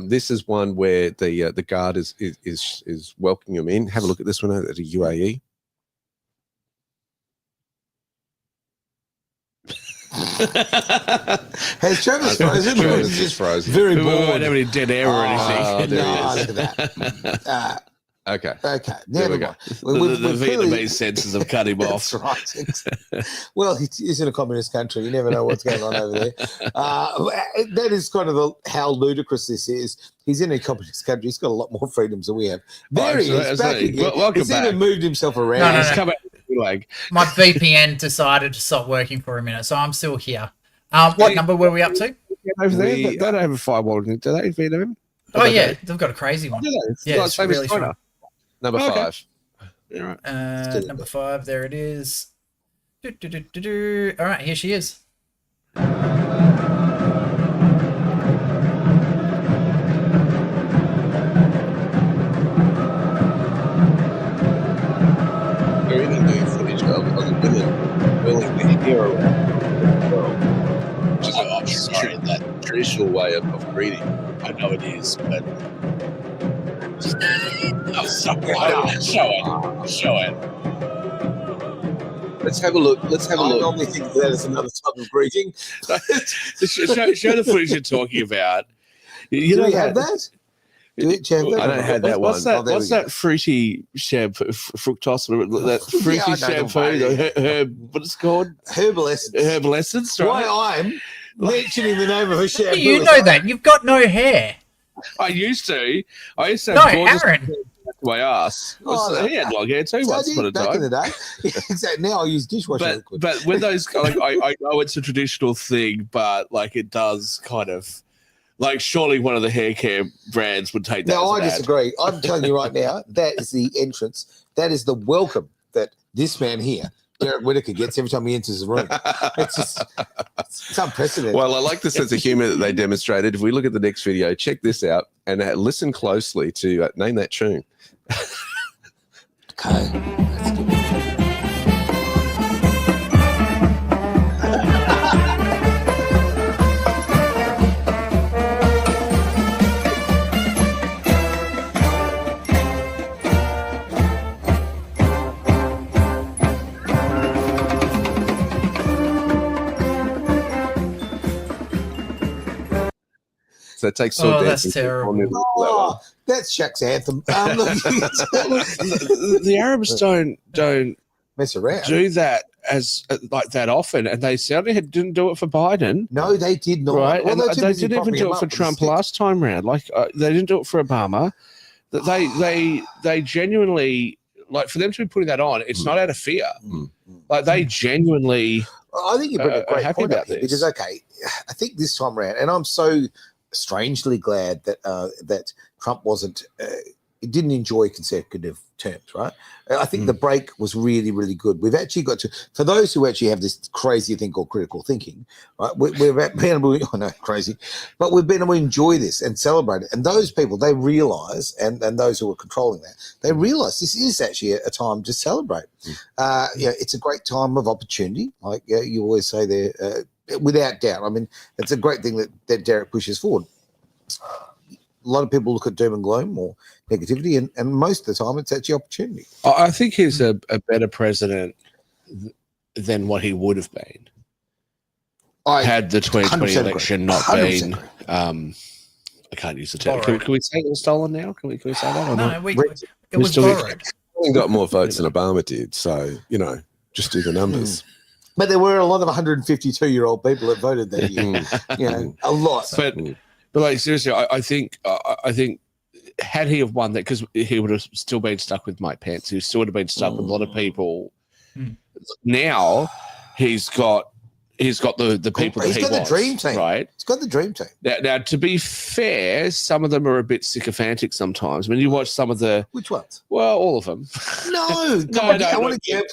Speaker 4: This is one where the guard is welcoming them in. Have a look at this one at the UAE.
Speaker 1: Has Travis frozen? Or is
Speaker 4: It's
Speaker 1: it
Speaker 4: just frozen.
Speaker 1: very
Speaker 3: We won't
Speaker 1: bored?
Speaker 3: have any dead air or anything.
Speaker 4: there he
Speaker 1: No,
Speaker 4: is.
Speaker 1: look at that.
Speaker 4: Okay.
Speaker 1: Okay,
Speaker 4: There we
Speaker 1: never
Speaker 4: go.
Speaker 1: mind.
Speaker 3: The Vietnamese senses have cut him off.
Speaker 1: That's right. Well, he is in a communist country. You never know what's going on over there. That is kind of how ludicrous this is. He's in a communist country. He's got a lot more freedoms than we have. There he is. Back
Speaker 3: absolutely.
Speaker 1: again.
Speaker 3: Welcome
Speaker 1: He's even
Speaker 3: back.
Speaker 1: moved himself around.
Speaker 2: No, no,
Speaker 3: He's
Speaker 2: no.
Speaker 3: come out with a leg.
Speaker 2: My VPN decided to stop working for a minute, so I'm still here. What number were we up to?
Speaker 3: Over there,
Speaker 4: We-
Speaker 3: they don't have a firewall, do they, in Vietnam?
Speaker 2: Oh yeah, they've got a crazy one. Yeah,
Speaker 3: Like
Speaker 2: it's
Speaker 3: same as
Speaker 2: really
Speaker 3: China.
Speaker 4: Number
Speaker 3: Okay.
Speaker 4: 5.
Speaker 3: Yeah, right.
Speaker 2: Number 5, there it is. All right, here she is.
Speaker 4: They're even doing footage of the women wearing the hair around the world, which is
Speaker 3: I'm sorry,
Speaker 4: that traditional way of greeting.
Speaker 3: I know it is, but I'm sorry. Show it.
Speaker 4: Let's have a look. Let's have a
Speaker 1: I
Speaker 4: look.
Speaker 1: normally think of that as another type of greeting.
Speaker 3: show the footage you're talking about. You
Speaker 1: Do
Speaker 3: know
Speaker 1: we have that? Do we have that?
Speaker 4: I don't have that
Speaker 3: What's
Speaker 4: one.
Speaker 3: that?
Speaker 1: Oh, there
Speaker 3: What's
Speaker 1: we go.
Speaker 3: that fruity shampoo? Fructose? That fruity
Speaker 1: Yeah, I know the
Speaker 3: shampoo?
Speaker 1: way.
Speaker 3: What it's called?
Speaker 1: Herbal essence.
Speaker 3: Herbal essence,
Speaker 1: Why
Speaker 3: right?
Speaker 1: I'm mentioning the name of a shampoo.
Speaker 2: You know that. You've got no hair.
Speaker 3: I used to have
Speaker 2: No,
Speaker 3: gorgeous
Speaker 2: Aaron.
Speaker 3: to my ass.
Speaker 1: Oh,
Speaker 3: He had long hair too
Speaker 1: So I
Speaker 3: once upon a
Speaker 1: did back in
Speaker 3: time.
Speaker 1: the day. Exactly. Now I use dishwasher
Speaker 3: But
Speaker 1: liquid.
Speaker 3: but when those like I know it's a traditional thing, but like it does kind of like surely one of the hair care brands would take that.
Speaker 1: No,
Speaker 3: as
Speaker 1: I
Speaker 3: an ad.
Speaker 1: disagree. I'm telling you right now, that is the entrance. That is the welcome that this man here Derek Whittaker gets every time he enters the room. It's unprecedented.
Speaker 4: Well, I like the sense of humor that they demonstrated. If we look at the next video, check this out and listen closely to name that tune.
Speaker 1: Okay. That's good.
Speaker 4: So it takes sword
Speaker 2: Oh, that's
Speaker 4: dancing to a whole
Speaker 2: terrible.
Speaker 4: new level.
Speaker 1: Oh, that's Shaq's anthem.
Speaker 3: The Arabs don't
Speaker 1: Mess around.
Speaker 3: do that as like that often, and they certainly didn't do it for Biden.
Speaker 1: No, they did not.
Speaker 3: Right,
Speaker 1: Well,
Speaker 3: and
Speaker 1: they're too
Speaker 3: they
Speaker 1: busy
Speaker 3: didn't even
Speaker 1: propping
Speaker 3: do
Speaker 1: him
Speaker 3: it
Speaker 1: up
Speaker 3: for
Speaker 1: with a
Speaker 3: Trump
Speaker 1: stick.
Speaker 3: last time round. Like they didn't do it for Obama. That they genuinely, like, for them to be putting that on, it's not out of fear. Like they genuinely.
Speaker 1: I think you bring a great
Speaker 3: happy
Speaker 1: point
Speaker 3: about
Speaker 1: up here
Speaker 3: this.
Speaker 1: because, okay, I think this time around, and I'm so strangely glad that that Trump wasn't. He didn't enjoy consecutive terms, right? I think the break was really, really good. We've actually got to, for those who actually have this crazy thing called critical thinking, right? We've been able to, I know, crazy, but we've been able to enjoy this and celebrate it. And those people, they realise, and those who are controlling that, they realise this is actually a time to celebrate. It's a great time of opportunity, like you always say there, without doubt. I mean, it's a great thing that Derek pushes forward. A lot of people look at doom and gloom or negativity, and most of the time it's actually opportunity.
Speaker 3: I think he's a better president than what he would have been had the 2020
Speaker 1: 100%
Speaker 3: election not
Speaker 1: 100%
Speaker 3: been.
Speaker 1: agree.
Speaker 3: I can't use the term.
Speaker 2: Borrowed.
Speaker 3: Can we say it was stolen now? Can we say that or
Speaker 2: No,
Speaker 3: not?
Speaker 2: it was
Speaker 3: still-
Speaker 2: borrowed.
Speaker 4: He got more votes than Obama did. So, just do the numbers.
Speaker 1: But there were a lot of 152-year-old people that voted that year. A lot.
Speaker 3: But like seriously, I think had he have won that, because he would have still been stuck with Mike Pence. He still would have been stuck with a lot of people. Now he's got the people that
Speaker 1: He's
Speaker 3: he
Speaker 1: got the
Speaker 3: wants,
Speaker 1: dream team.
Speaker 3: right?
Speaker 1: It's got the dream team.
Speaker 3: Now, to be fair, some of them are a bit sycophantic sometimes. When you watch some of the,
Speaker 1: Which ones?
Speaker 3: well, all of them.
Speaker 1: No, I want to get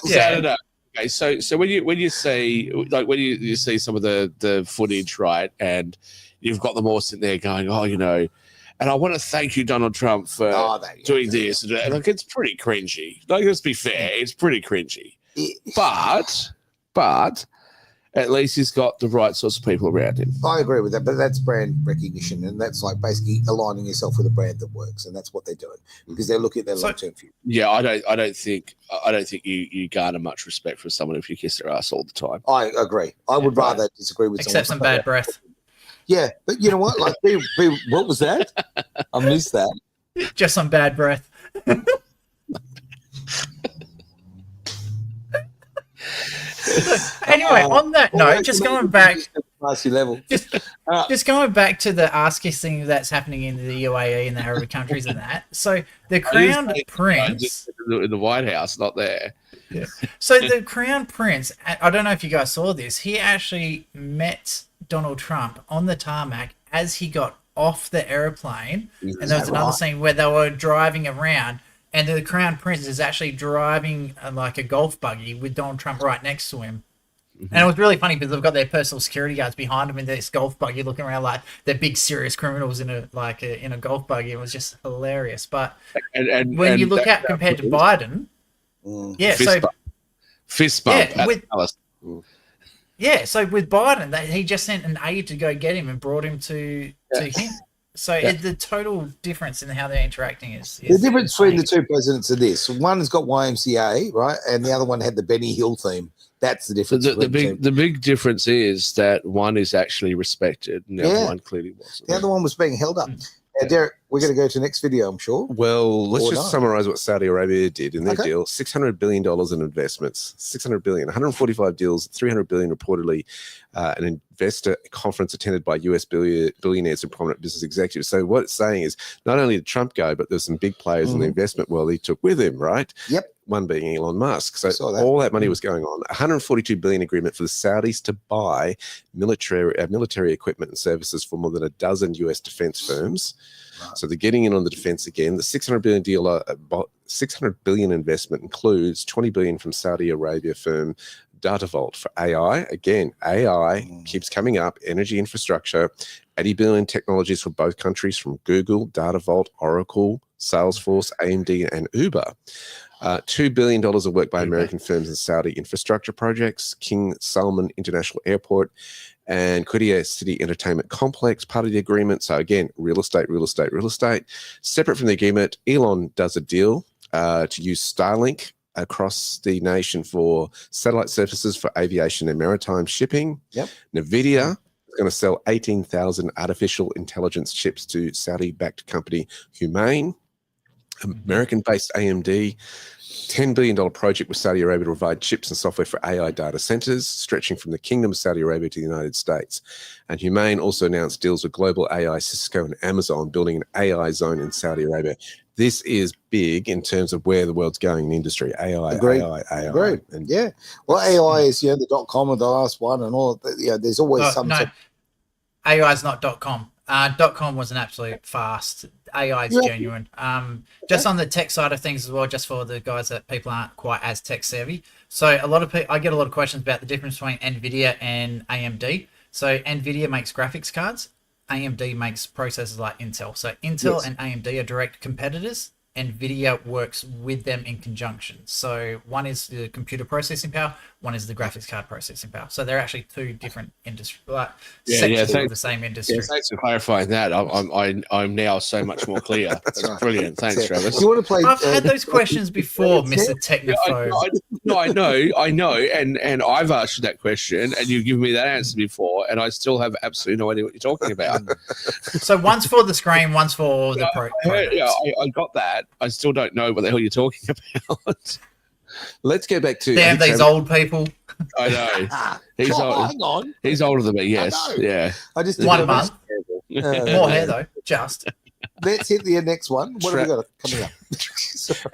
Speaker 3: No. Okay, so when you see when you see some of the footage, right, and you've got them all sitting there going, and I want to thank you, Donald Trump, for doing this. And like, it's pretty cringy. Like, let's be fair, it's pretty cringy. But at least he's got the right sorts of people around him.
Speaker 1: I agree with that, but that's brand recognition, and that's like basically aligning yourself with a brand that works, and that's what they're doing because they're looking at their long-term future.
Speaker 3: Yeah, I don't think you garner much respect from someone if you kiss their ass all the time.
Speaker 1: I agree. I would rather disagree with
Speaker 2: Except some
Speaker 1: someone.
Speaker 2: bad breath.
Speaker 1: Yeah, but you know what? Like, what was that? I missed that.
Speaker 2: Just some bad breath. Anyway, on that note, just going back,
Speaker 1: level.
Speaker 2: just going back to the ask-us thing that's happening in the UAE and the Arab countries and that. So the Crown Prince,
Speaker 3: in the White House, not there.
Speaker 2: Yeah. So the Crown Prince, I don't know if you guys saw this. He actually met Donald Trump on the tarmac as he got off the airplane, and there was another scene where they were driving around. And the Crown Prince is actually driving like a golf buggy with Donald Trump right next to him. And it was really funny because they've got their personal security guards behind them in this golf buggy looking around like they're big serious criminals in a golf buggy. It was just hilarious. But when you look at compared to Biden,
Speaker 3: fist bump at the palace.
Speaker 2: Yeah, so with Biden, he just sent an aide to go get him and brought him to him. So the total difference in how they're interacting is
Speaker 1: the difference between the two presidents of this. One has got YMCA, right, and the other one had the Benny Hill theme. That's the difference.
Speaker 3: The big difference is that one is actually respected, and the other one clearly wasn't.
Speaker 1: The other one was being held up. Derek, we're going to go to the next video, I'm sure.
Speaker 4: Well, let's just summarize what Saudi Arabia did in their deal. $600 billion in investments, $600 billion, 145 deals, $300 billion reportedly, an investor conference attended by US billionaires and prominent business executives. So what it's saying is not only did Trump go, but there's some big players in the investment world he took with him, right?
Speaker 1: Yep.
Speaker 4: One being Elon Musk. So all that money was going on. $142 billion agreement for the Saudis to buy military equipment and services for more than a dozen US defense firms. So they're getting in on the defense again. The $600 billion deal $600 billion investment includes $20 billion from Saudi Arabia firm DataVault for AI. Again, AI keeps coming up. Energy infrastructure, $80 billion technologies for both countries from Google, DataVault, Oracle, Salesforce, AMD, and Uber. $2 billion of work by American firms in Saudi infrastructure projects, King Salman International Airport, and Qiddiya City Entertainment Complex, part of the agreement. So again, real estate. Separate from the agreement, Elon does a deal to use Starlink across the nation for satellite services for aviation and maritime shipping.
Speaker 1: Yep.
Speaker 4: NVIDIA is going to sell 18,000 artificial intelligence chips to Saudi-backed company Humane. American-based AMD, $10 billion project with Saudi Arabia to provide chips and software for AI data centers, stretching from the Kingdom of Saudi Arabia to the United States. And Humane also announced deals with global AI, Cisco, and Amazon, building an AI zone in Saudi Arabia. This is big in terms of where the world's going in industry. AI,
Speaker 1: Agreed.
Speaker 4: AI.
Speaker 1: Agreed.
Speaker 4: And
Speaker 1: Yeah. Well, AI is, the .com of the last one and all. There's always some.
Speaker 2: No, AI is not .com. .com was an absolute fast. AI is genuine. Just on the tech side of things as well, just for the guys that people aren't quite as tech savvy. So a lot of people, I get a lot of questions about the difference between NVIDIA and AMD. So NVIDIA makes graphics cards. AMD makes processors like Intel. So Intel and AMD are direct competitors. NVIDIA works with them in conjunction. So one is the computer processing power, one is the graphics card processing power. So they're actually two different industry, sections of the same industry.
Speaker 3: Yeah, thanks for clarifying that. I'm now so much more clear. That's brilliant. Thanks, Travis.
Speaker 1: Do you want to play?
Speaker 2: I've had those questions before, Mr. Technophobe.
Speaker 3: I know, and I've asked you that question, and you've given me that answer before, and I still have absolutely no idea what you're talking about.
Speaker 2: So one's for the screen, one's for the
Speaker 3: I got that. I still don't know what the hell you're talking about.
Speaker 4: let's go back to
Speaker 2: Damn these old people.
Speaker 3: I know. He's
Speaker 1: hang on.
Speaker 3: He's older than me. Yes. Yeah.
Speaker 1: I just
Speaker 2: 1 month. More hair though. Just.
Speaker 1: Let's hit the next one. What have we got coming up?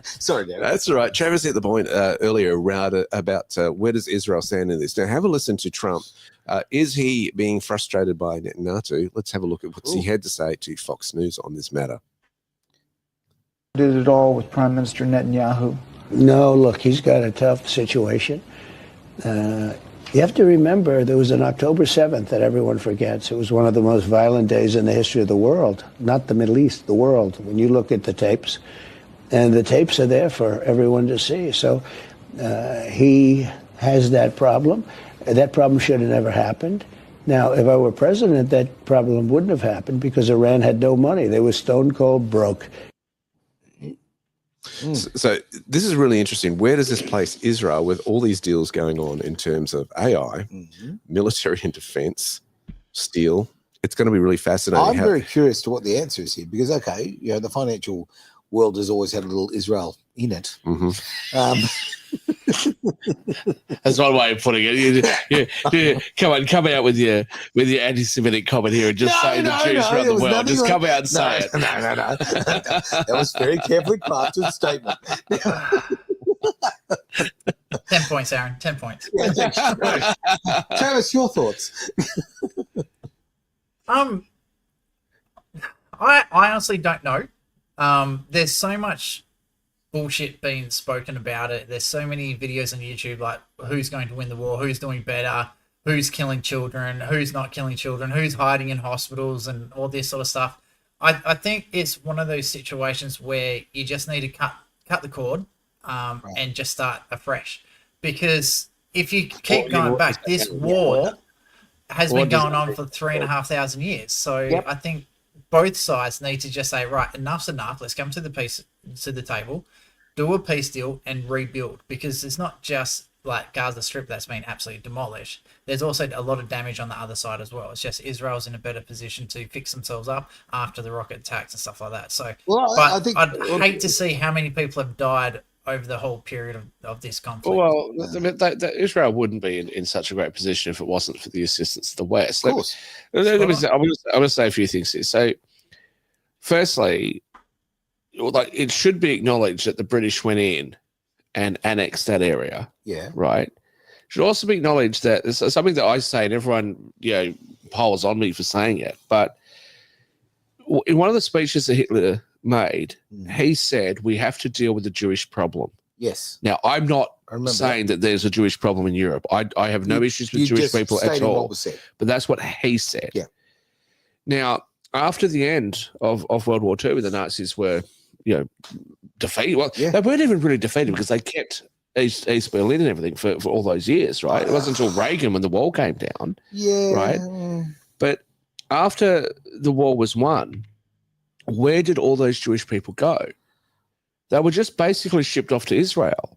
Speaker 1: Sorry, Dan.
Speaker 4: That's all right. Travis hit the point earlier about where does Israel stand in this. Now, have a listen to Trump. Is he being frustrated by Netanyahu? Let's have a look at what he had to say to Fox News on this matter.
Speaker 6: Did it all with Prime Minister Netanyahu?
Speaker 7: No, look, he's got a tough situation. You have to remember there was an October 7th that everyone forgets. It was one of the most violent days in the history of the world, not the Middle East, the world, when you look at the tapes. And the tapes are there for everyone to see. So he has that problem. That problem should have never happened. Now, if I were president, that problem wouldn't have happened because Iran had no money. They were stone cold broke.
Speaker 4: So this is really interesting. Where does this place Israel with all these deals going on in terms of AI, military and defense, steel? It's going to be really fascinating.
Speaker 1: I'm very curious to what the answer is here because, okay, the financial world has always had a little Israel in it.
Speaker 3: That's one way of putting it. You come out with your anti-Semitic comment here and just say the Jews around the world. Just come out and say it.
Speaker 1: No. That was a very carefully crafted statement.
Speaker 2: 10 points, Aaron. 10 points.
Speaker 1: Travis, your thoughts?
Speaker 2: I honestly don't know. There's so much bullshit being spoken about it. There's so many videos on YouTube like who's going to win the war, who's doing better, who's killing children, who's not killing children, who's hiding in hospitals and all this sort of stuff. I think it's one of those situations where you just need to cut the cord and just start afresh. Because if you keep going back, this war has been going on for 3,500 years. So I think both sides need to just say, right, enough's enough. Let's come to the table, do a peace deal, and rebuild. Because it's not just like Gaza Strip that's been absolutely demolished. There's also a lot of damage on the other side as well. It's just Israel's in a better position to fix themselves up after the rocket attacks and stuff like that. So, I think I'd hate to see how many people have died over the whole period of this conflict.
Speaker 3: Well, Israel wouldn't be in such a great position if it wasn't for the assistance of the West.
Speaker 1: Of course.
Speaker 3: I'm going to say a few things here. So, firstly, like it should be acknowledged that the British went in and annexed that area.
Speaker 1: Yeah.
Speaker 3: Right. It should also be acknowledged that it's something that I say, and everyone piles on me for saying it. But in one of the speeches that Hitler made, he said we have to deal with the Jewish problem.
Speaker 1: Yes.
Speaker 3: Now, I'm not
Speaker 1: I remember
Speaker 3: saying that there's a Jewish problem in Europe. I have no issues with
Speaker 1: You
Speaker 3: Jewish
Speaker 1: just
Speaker 3: people at
Speaker 1: stated
Speaker 3: all.
Speaker 1: what was said.
Speaker 3: But that's what he said.
Speaker 1: Yeah.
Speaker 3: Now, after the end of World War II, when the Nazis were, defeated, well,
Speaker 1: Yeah.
Speaker 3: they weren't even really defeated because they kept East Berlin and everything for all those years, right? It wasn't until Reagan when the wall came down.
Speaker 1: Yeah.
Speaker 3: Right. But after the war was won, where did all those Jewish people go? They were just basically shipped off to Israel,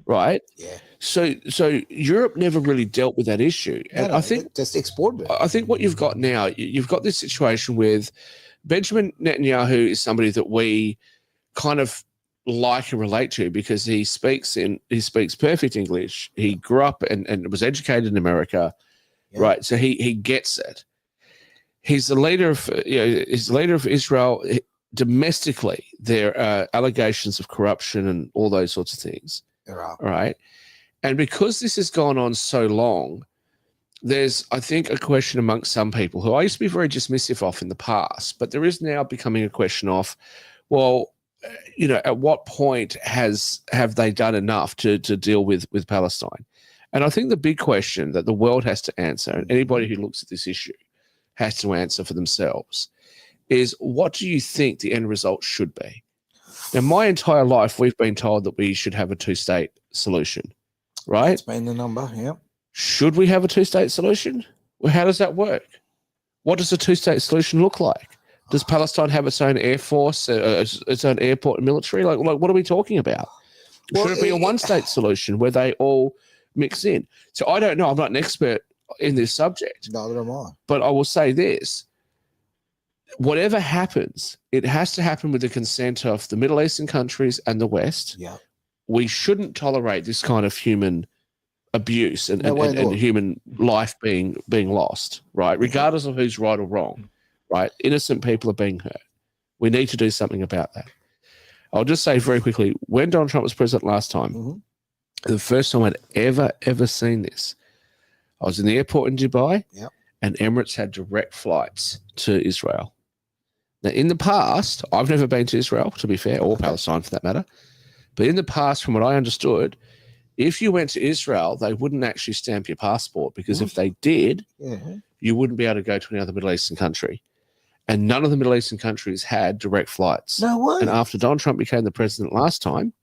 Speaker 3: right?
Speaker 1: Yeah.
Speaker 3: So Europe never really dealt with that issue. And
Speaker 1: No,
Speaker 3: I think
Speaker 1: just exported it.
Speaker 3: I think what you've got now, you've got this situation with Benjamin Netanyahu is somebody that we kind of like and relate to because he speaks perfect English. He grew up and was educated in America, right? So he gets it. He's the leader of Israel. Domestically, there are allegations of corruption and all those sorts of things.
Speaker 1: There are.
Speaker 3: Right. And because this has gone on so long, there's, I think, a question amongst some people who I used to be very dismissive of in the past, but there is now becoming a question of, well, at what point have they done enough to deal with Palestine? And I think the big question that the world has to answer, and anybody who looks at this issue has to answer for themselves, is what do you think the end result should be? Now, my entire life, we've been told that we should have a two-state solution, right?
Speaker 1: That's been the number, yeah.
Speaker 3: Should we have a two-state solution? Well, how does that work? What does a two-state solution look like? Does Palestine have its own air force, its own airport and military? Like what are we talking about?
Speaker 1: Well,
Speaker 3: Should it be a one-state solution where they all mix in? So I don't know. I'm not an expert in this subject.
Speaker 1: Neither am I.
Speaker 3: But I will say this. Whatever happens, it has to happen with the consent of the Middle Eastern countries and the West.
Speaker 1: Yeah.
Speaker 3: We shouldn't tolerate this kind of human abuse and
Speaker 1: No way in the world.
Speaker 3: human life being lost, right? Regardless of who's right or wrong, right? Innocent people are being hurt. We need to do something about that. I'll just say very quickly, when Donald Trump was president last time, the first time I'd ever seen this, I was in the airport in Dubai, and Emirates had direct flights to Israel. Now, in the past, I've never been to Israel, to be fair, or Palestine for that matter. But in the past, from what I understood, if you went to Israel, they wouldn't actually stamp your passport because if they did, you wouldn't be able to go to any other Middle Eastern country. And none of the Middle Eastern countries had direct flights.
Speaker 1: No way.
Speaker 3: And after Donald Trump became the president last time,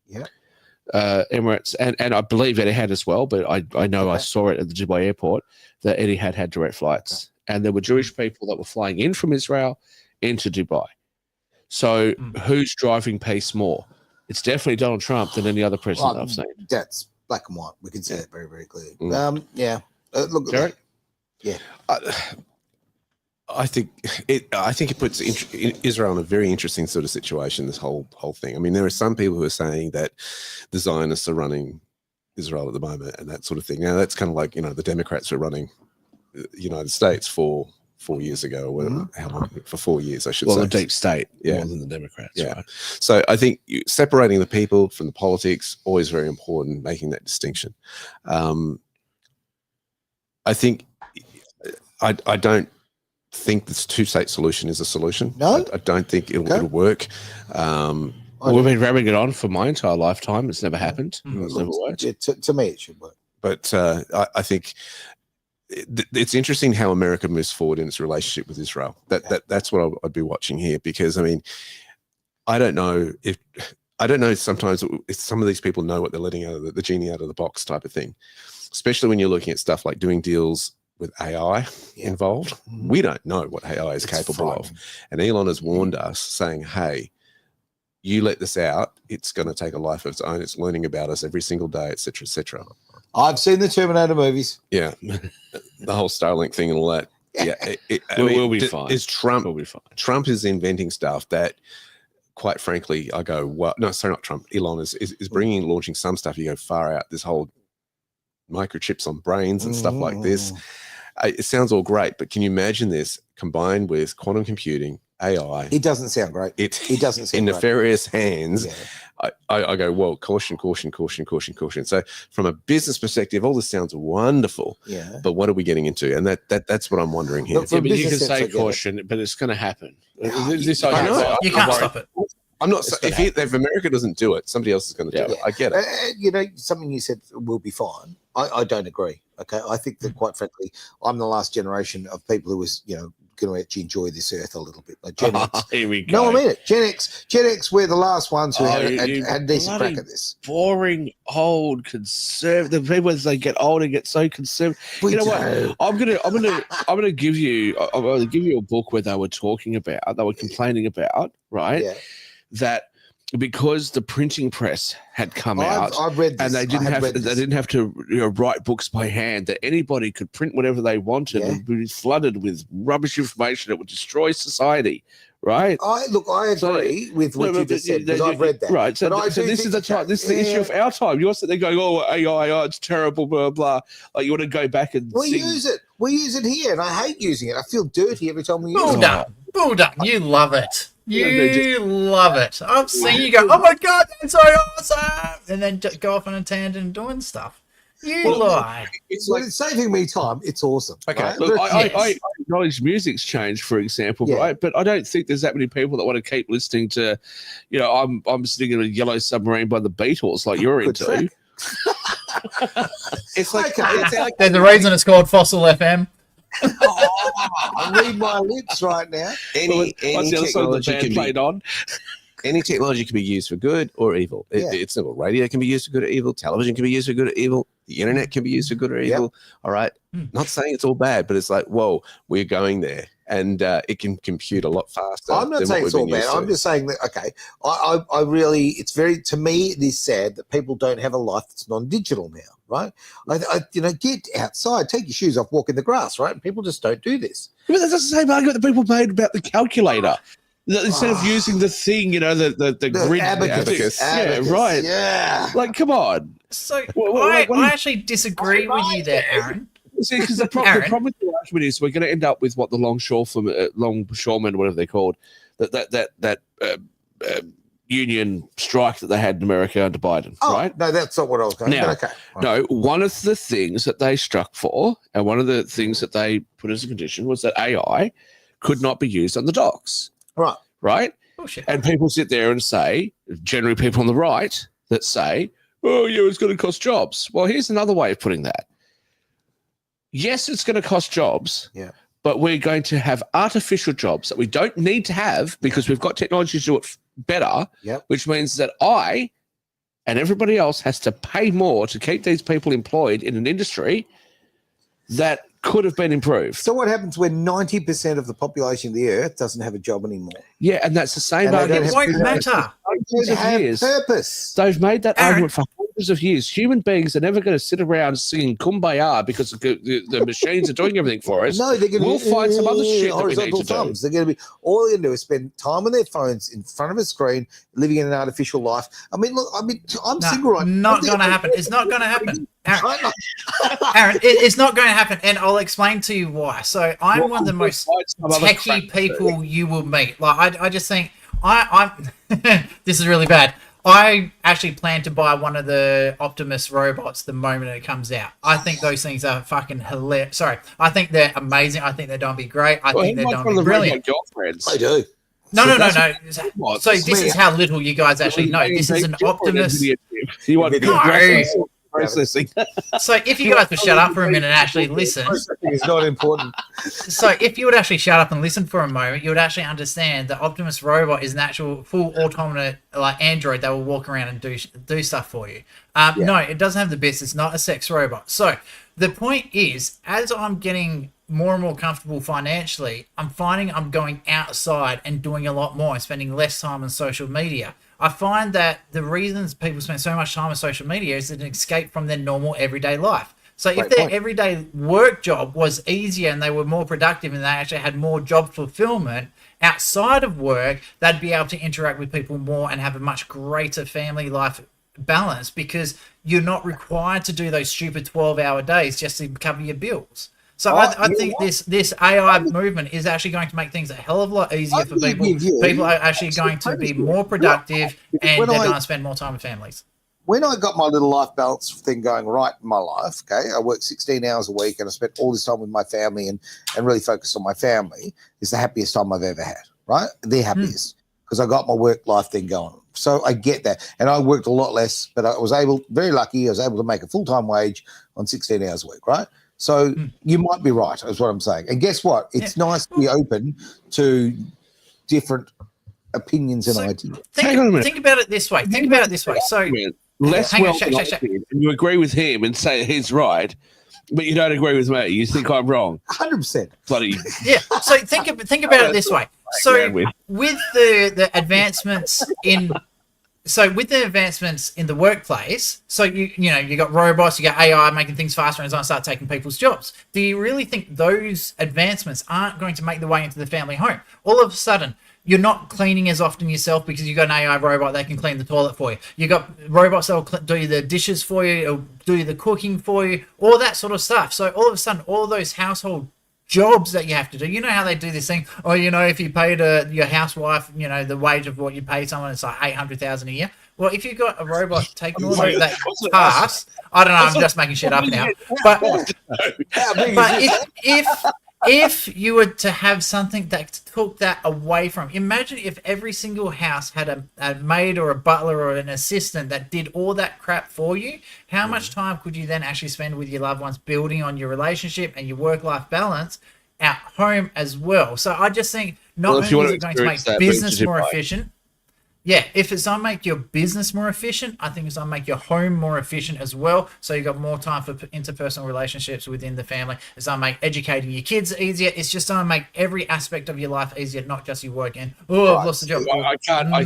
Speaker 3: Emirates, and I believe Etihad as well, but I know I saw it at the Dubai airport, that Etihad had direct flights. And there were Jewish people that were flying in from Israel into Dubai. So who's driving peace more? It's definitely Donald Trump than any other president I've seen.
Speaker 1: That's black and white. We can say that very, very clearly.
Speaker 3: Mm.
Speaker 1: Look,
Speaker 3: Derek?
Speaker 4: I think it puts Israel in a very interesting sort of situation. This whole thing. I mean, there are some people who are saying that the Zionists are running Israel at the moment and that sort of thing. Now that's kind of like the Democrats were running the United States for 4 years ago, or whatever, how long? For 4 years, I should say.
Speaker 3: Well, the deep state more than the Democrats. Right?
Speaker 4: So I think separating the people from the politics always very important. Making that distinction. I think I don't think this two-state solution is a solution.
Speaker 1: No,
Speaker 4: I don't think it'll work.
Speaker 3: We've been ramming it on for my entire lifetime. It's never happened. It's never worked.
Speaker 1: To me, it should work.
Speaker 4: But I think it's interesting how America moves forward in its relationship with Israel. That's what I'd be watching here, because I mean, I don't know sometimes if some of these people know what they're letting out of the genie out of the box type of thing, especially when you're looking at stuff like doing deals with AI involved. We don't know what AI is capable of. And Elon has warned us saying, hey, you let this out, it's going to take a life of its own. It's learning about us every single day, et cetera, et cetera.
Speaker 1: I've seen the Terminator movies.
Speaker 4: Yeah. The whole Starlink thing and all that. Yeah.
Speaker 3: We'll be fine.
Speaker 4: We'll be fine. Trump is inventing stuff that, quite frankly, I go, well, no, sorry, not Trump. Elon is launching some stuff. You go far out. This whole microchips on brains and stuff like this. It sounds all great, but can you imagine this combined with quantum computing, AI?
Speaker 1: It doesn't sound great. It doesn't sound
Speaker 4: in
Speaker 1: great.
Speaker 4: nefarious hands. Yeah. I go, well, caution. So from a business perspective, all this sounds wonderful. Yeah. But what are we getting into? And that's what I'm wondering here.
Speaker 3: But you can say caution, but it's going to happen.
Speaker 2: You can't stop it.
Speaker 4: I'm not.
Speaker 1: It's
Speaker 4: If America doesn't do it, somebody else is going to do it. I get it.
Speaker 1: You know, something you said will be fine. I don't agree. Okay, I think that quite frankly, I'm the last generation of people who was, you know, going to actually enjoy this earth a little bit. Like Gen X.
Speaker 3: Here we go.
Speaker 1: No, I mean it. Gen X, we're the last ones who had a decent crack
Speaker 3: bloody
Speaker 1: at this.
Speaker 3: Boring, old, conservative people as they get older get so conservative.
Speaker 1: We
Speaker 3: You know
Speaker 1: do.
Speaker 3: what? I'm gonna give you a book where they were complaining about, right?
Speaker 1: Yeah.
Speaker 3: That because the printing press had come out,
Speaker 1: I've read this.
Speaker 3: and they didn't have to write books by hand, that anybody could print whatever they wanted and be flooded with rubbish information that would destroy society, right?
Speaker 1: I agree with what you just said, because I've read that.
Speaker 3: Right. So,
Speaker 1: But I
Speaker 3: so
Speaker 1: do
Speaker 3: this is the
Speaker 1: think
Speaker 3: time. This is the issue of our time. You're sitting there going, "Oh, AI, oh, it's terrible, blah blah." Like you want to go back and
Speaker 1: We
Speaker 3: sing.
Speaker 1: use it. We use it here, and I hate using it. I feel dirty every time we use
Speaker 2: Bull
Speaker 1: it.
Speaker 2: duck. Bull duck. You love it.
Speaker 3: they
Speaker 2: You love it. I've seen you go, oh my God, that's so awesome. And then go off on a tangent and doing stuff. You lie.
Speaker 1: When it's saving me time, it's awesome.
Speaker 3: Okay,
Speaker 1: right?
Speaker 3: look,
Speaker 1: But-
Speaker 3: I acknowledge music's changed, for example,
Speaker 1: Yeah.
Speaker 3: right? But I don't think there's that many people that want to keep listening to, you know, I'm sitting in a Yellow Submarine by the Beatles, like you're
Speaker 1: Good
Speaker 3: into.
Speaker 1: track.
Speaker 4: It's like,
Speaker 1: Okay.
Speaker 4: it's like
Speaker 2: There's a reason it's called Fossil FM.
Speaker 1: I read my lips right now.
Speaker 4: any
Speaker 3: What's the other song the
Speaker 4: technology
Speaker 3: band
Speaker 4: can be
Speaker 3: played on?
Speaker 4: any technology can be used for good or evil.
Speaker 1: Yeah.
Speaker 4: It's simple. Radio can be used for good or evil. Television can be used for good or evil. The internet can be used for good or evil. All right. Not saying it's all bad, but it's like, whoa, we're going there. And it can compute a lot faster.
Speaker 1: I'm not
Speaker 4: than
Speaker 1: saying
Speaker 4: what
Speaker 1: it's
Speaker 4: we've
Speaker 1: all
Speaker 4: been
Speaker 1: bad.
Speaker 4: used to.
Speaker 1: I'm just saying that, okay, I really, it's very, to me, it is sad that people don't have a life that's non-digital now, right? You know, get outside, take your shoes off, walk in the grass, right? And people just don't do this.
Speaker 3: But that's the same argument that people made about the calculator. That instead of using the thing, you know, the grid.
Speaker 1: abacus.
Speaker 3: Yeah,
Speaker 1: Abacus,
Speaker 3: right.
Speaker 1: Yeah.
Speaker 3: Like, come on.
Speaker 2: So
Speaker 3: What
Speaker 2: I
Speaker 3: do you-
Speaker 2: actually disagree with you there, Aaron.
Speaker 3: See, because the
Speaker 2: Aaron?
Speaker 3: problem with the argument is we're going to end up with what the longshoremen, whatever they're called, that union strike that they had in America under Biden,
Speaker 1: Oh,
Speaker 3: right?
Speaker 1: no, that's not what I was going to
Speaker 3: Now,
Speaker 1: okay.
Speaker 3: No, one of the things that they struck for, and one of the things that they put as a condition was that AI could not be used on the docks,
Speaker 1: Right.
Speaker 3: right?
Speaker 2: Bullshit.
Speaker 3: And people sit there and say, generally people on the right, that say, oh, yeah, it's going to cost jobs. Well, here's another way of putting that. Yes, it's going to cost jobs,
Speaker 1: Yeah.
Speaker 3: but we're going to have artificial jobs that we don't need to have because we've got technology to do it better,
Speaker 1: Yep.
Speaker 3: which means that I and everybody else has to pay more to keep these people employed in an industry that could have been improved.
Speaker 1: So what happens when 90% of the population of the earth doesn't have a job anymore?
Speaker 3: Yeah, and that's the same
Speaker 1: And they
Speaker 3: argument.
Speaker 1: don't
Speaker 2: It won't
Speaker 1: have-
Speaker 2: matter.
Speaker 3: Hundreds
Speaker 1: They
Speaker 3: of
Speaker 1: have
Speaker 3: years.
Speaker 1: purpose.
Speaker 3: They've made that
Speaker 2: Aaron.
Speaker 3: argument for hundreds of years. Human beings are never going to sit around singing Kumbaya because the machines are doing everything for us.
Speaker 1: No, they're going
Speaker 3: We'll find some other shit that we need
Speaker 1: horizontal
Speaker 3: to do.
Speaker 1: thumbs. They're going to be all they're going to do is spend time on their phones in front of a screen, living in an artificial life. I mean, look, I'm
Speaker 2: No,
Speaker 1: single right
Speaker 2: not
Speaker 1: now.
Speaker 2: going to happen. It's not going to happen. Aaron,
Speaker 1: I know.
Speaker 2: Aaron, it's not going to happen, and I'll explain to you why. So I'm one of the most
Speaker 3: Some other
Speaker 2: techie
Speaker 3: crap.
Speaker 2: people you will meet. Like I just think I'm. This is really bad. I actually plan to buy one of the Optimus robots the moment it comes out. I think those things are fucking hilarious. Sorry, I think they're amazing. I think they're going to be great. I
Speaker 3: Well,
Speaker 2: think
Speaker 3: he
Speaker 2: they're
Speaker 3: likes
Speaker 2: going
Speaker 3: one
Speaker 2: to
Speaker 3: of
Speaker 2: be
Speaker 3: the robot
Speaker 2: brilliant.
Speaker 3: girlfriends.
Speaker 1: I do.
Speaker 2: No.
Speaker 3: What?
Speaker 2: So this is how little you guys actually know. This is an Optimus.
Speaker 3: You want
Speaker 1: Video
Speaker 3: processing?
Speaker 2: So if you guys would shut up for a minute and actually listen.
Speaker 1: It's not important.
Speaker 2: So if you would actually shut up and listen for a moment, you would actually understand that Optimus Robot is an actual full autonomous like android that will walk around and do stuff for you. No, it doesn't have the bits. It's not a sex robot. So the point is, as I'm getting more and more comfortable financially, I'm finding I'm going outside and doing a lot more and spending less time on social media. I find that the reasons people spend so much time on social media is an escape from their normal everyday life. So if
Speaker 1: Great
Speaker 2: their
Speaker 1: point.
Speaker 2: everyday work job was easier and they were more productive and they actually had more job fulfillment outside of work, they'd be able to interact with people more and have a much greater family life balance because you're not required to do those stupid 12-hour days just to cover your bills. So I think this AI movement is actually going to make things a hell of a lot easier for people. People are actually going to be more productive and they're going to spend more time with families.
Speaker 1: When I got my little life balance thing going right in my life, okay, I work 16 hours a week and I spent all this time with my family and really focused on my family, is the happiest time I've ever had, right? The happiest. because I got my work life thing going. So I get that. And I worked a lot less, but I was very lucky, I was able to make a full-time wage on 16 hours a week, right? So you might be right, is what I'm saying. And guess what? It's nice to be open to different opinions and ideas.
Speaker 3: Hang on a minute.
Speaker 2: Think about it this way. So
Speaker 3: Less
Speaker 2: hang on,
Speaker 3: well than I did, and you agree with him and say he's right, but you don't agree with me. You think I'm wrong.
Speaker 1: 100%.
Speaker 3: Bloody
Speaker 2: yeah. So think about it this way. So with the advancements in the workplace, so you got robots, you got AI making things faster, and it's going to start taking people's jobs. Do you really think those advancements aren't going to make their way into the family home? All of a sudden, you're not cleaning as often yourself because you've got an AI robot that can clean the toilet for you. You got robots that will do the dishes for you, or do the cooking for you, all that sort of stuff. So all of a sudden, all those household jobs that you have to do, you know how they do this thing, or if you paid your housewife, the wage of what you pay someone, it's like $800,000 a year. Well, if you've got a robot taking all of that task, I don't know, I'm just making shit up now, but if you were to have something that took that away from, imagine if every single house had a maid or a butler or an assistant that did all that crap for you, how much time could you then actually spend with your loved ones building on your relationship and your work-life balance at home as well? So I just think not only is it going to make business more efficient, if it's going to make your business more efficient, I think it's going to make your home more efficient as well. So you've got more time for interpersonal relationships within the family. It's going to make educating your kids easier. It's just going to make every aspect of your life easier, not just your work. And I've lost the job.
Speaker 3: Well, I can't let you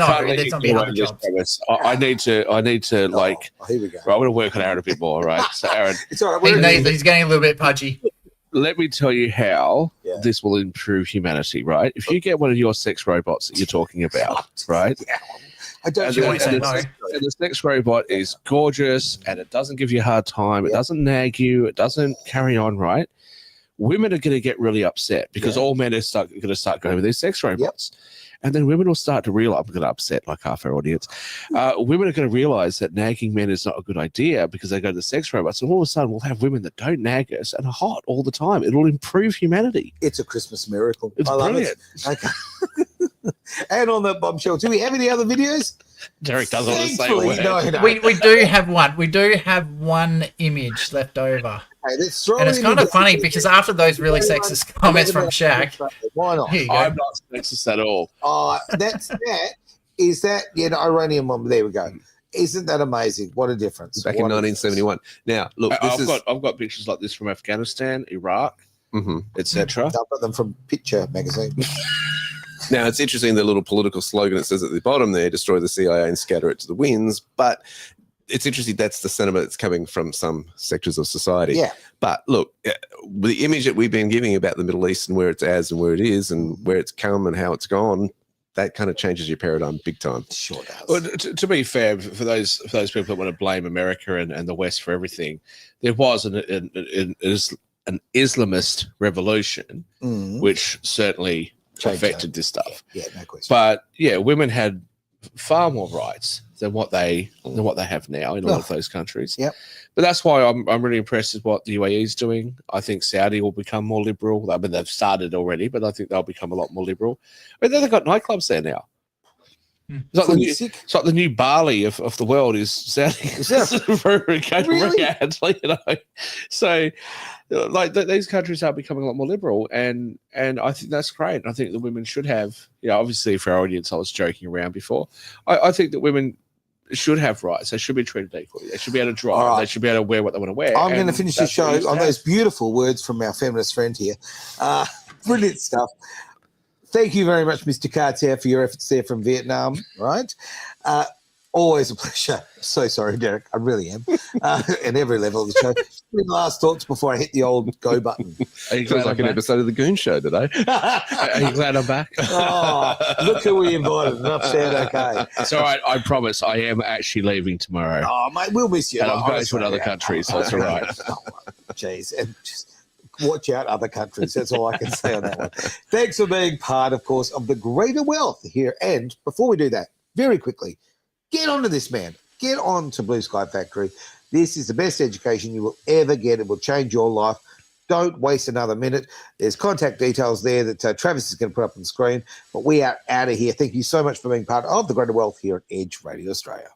Speaker 3: get away with this. I need to
Speaker 1: here we go.
Speaker 3: I want to work on Aaron a bit more, right? So Aaron,
Speaker 1: It's all right.
Speaker 2: He's getting a little bit pudgy.
Speaker 3: let me tell you how this will improve humanity, right? If you get one of your sex robots that you're talking about, right?
Speaker 1: I don't
Speaker 3: And the sex robot is gorgeous and it doesn't give you a hard time. It doesn't nag you. It doesn't carry on, right? Women are going to get really upset because all men are going to start going with these sex robots. And then women will start to realize, I'm going to upset like half our audience. Women are going to realize that nagging men is not a good idea because they go to the sex robots. And all of a sudden, we'll have women that don't nag us and are hot all the time. It'll improve humanity.
Speaker 1: It's a Christmas miracle.
Speaker 3: It's brilliant.
Speaker 1: Okay. And on that bombshell, do we have any other videos?
Speaker 3: Derek doesn't want to say a word.
Speaker 1: No.
Speaker 2: We do have one. We do have one image left over.
Speaker 1: Hey, let's throw
Speaker 2: And it's
Speaker 1: it
Speaker 2: kind
Speaker 1: in
Speaker 2: of funny because after those really sexist comments from Shaq,
Speaker 1: why not?
Speaker 2: here you go.
Speaker 3: I'm not sexist at all.
Speaker 1: Is that the Iranian one? There we go. Isn't that amazing? What a difference.
Speaker 4: Back in 1971. Now, look,
Speaker 3: I've got pictures like this from Afghanistan, Iraq, etc.
Speaker 1: I've got them from Picture magazine.
Speaker 4: Now, it's interesting, the little political slogan it says at the bottom there, destroy the CIA and scatter it to the winds. But it's interesting, that's the sentiment that's coming from some sectors of society.
Speaker 1: Yeah.
Speaker 4: But look, the image that we've been giving about the Middle East and where it's as and where it is and where it's come and how it's gone, that kind of changes your paradigm big time.
Speaker 1: Sure does.
Speaker 3: Well, to be fair, for those people that want to blame America and the West for everything, there was an Islamist revolution, which certainly affected this stuff.
Speaker 1: Yeah, no question.
Speaker 3: But yeah, women had far more rights than what they have now in a lot of those countries.
Speaker 1: Yep.
Speaker 3: But that's why I'm really impressed with what the UAE is doing. I think Saudi will become more liberal. I mean, they've started already, but I think they'll become a lot more liberal. I mean, they've got nightclubs there now. It's like the new Bali of the world is Saudi.
Speaker 1: Really?
Speaker 3: So like these countries are becoming a lot more liberal, and I think that's great. I think the women should have, obviously for our audience, I was joking around before. I think that women should have rights. They should be treated equally. They should be able to drive.
Speaker 1: Right.
Speaker 3: They should be able to wear what they want to wear.
Speaker 1: I'm going to finish the show on those beautiful words from our feminist friend here. Brilliant stuff. Thank you very much, Mr. Carter, for your efforts there from Vietnam, right? Always a pleasure. So sorry, Derek. I really am. At every level of the show. Last thoughts before I hit the old go button.
Speaker 3: Are you
Speaker 4: Feels
Speaker 3: glad
Speaker 4: like an episode of The Goon Show today.
Speaker 3: Are you glad I'm back?
Speaker 1: Oh, look who we invited. Enough said, okay.
Speaker 3: It's all right. I promise I am actually leaving tomorrow.
Speaker 1: Oh, mate, we'll miss you.
Speaker 3: And I'm going to another country, so it's all right.
Speaker 1: Jeez. And just watch out other countries. That's all I can say on that one. Thanks for being part, of course, of the greater wealth here. And before we do that, very quickly, get onto this, man. Get on to Blue Sky Factory. This is the best education you will ever get. It will change your life. don't waste another minute. There's contact details there that Travis is going to put up on the screen. But we are out of here. Thank you so much for being part of the Greater Wealth here at Edge Radio Australia.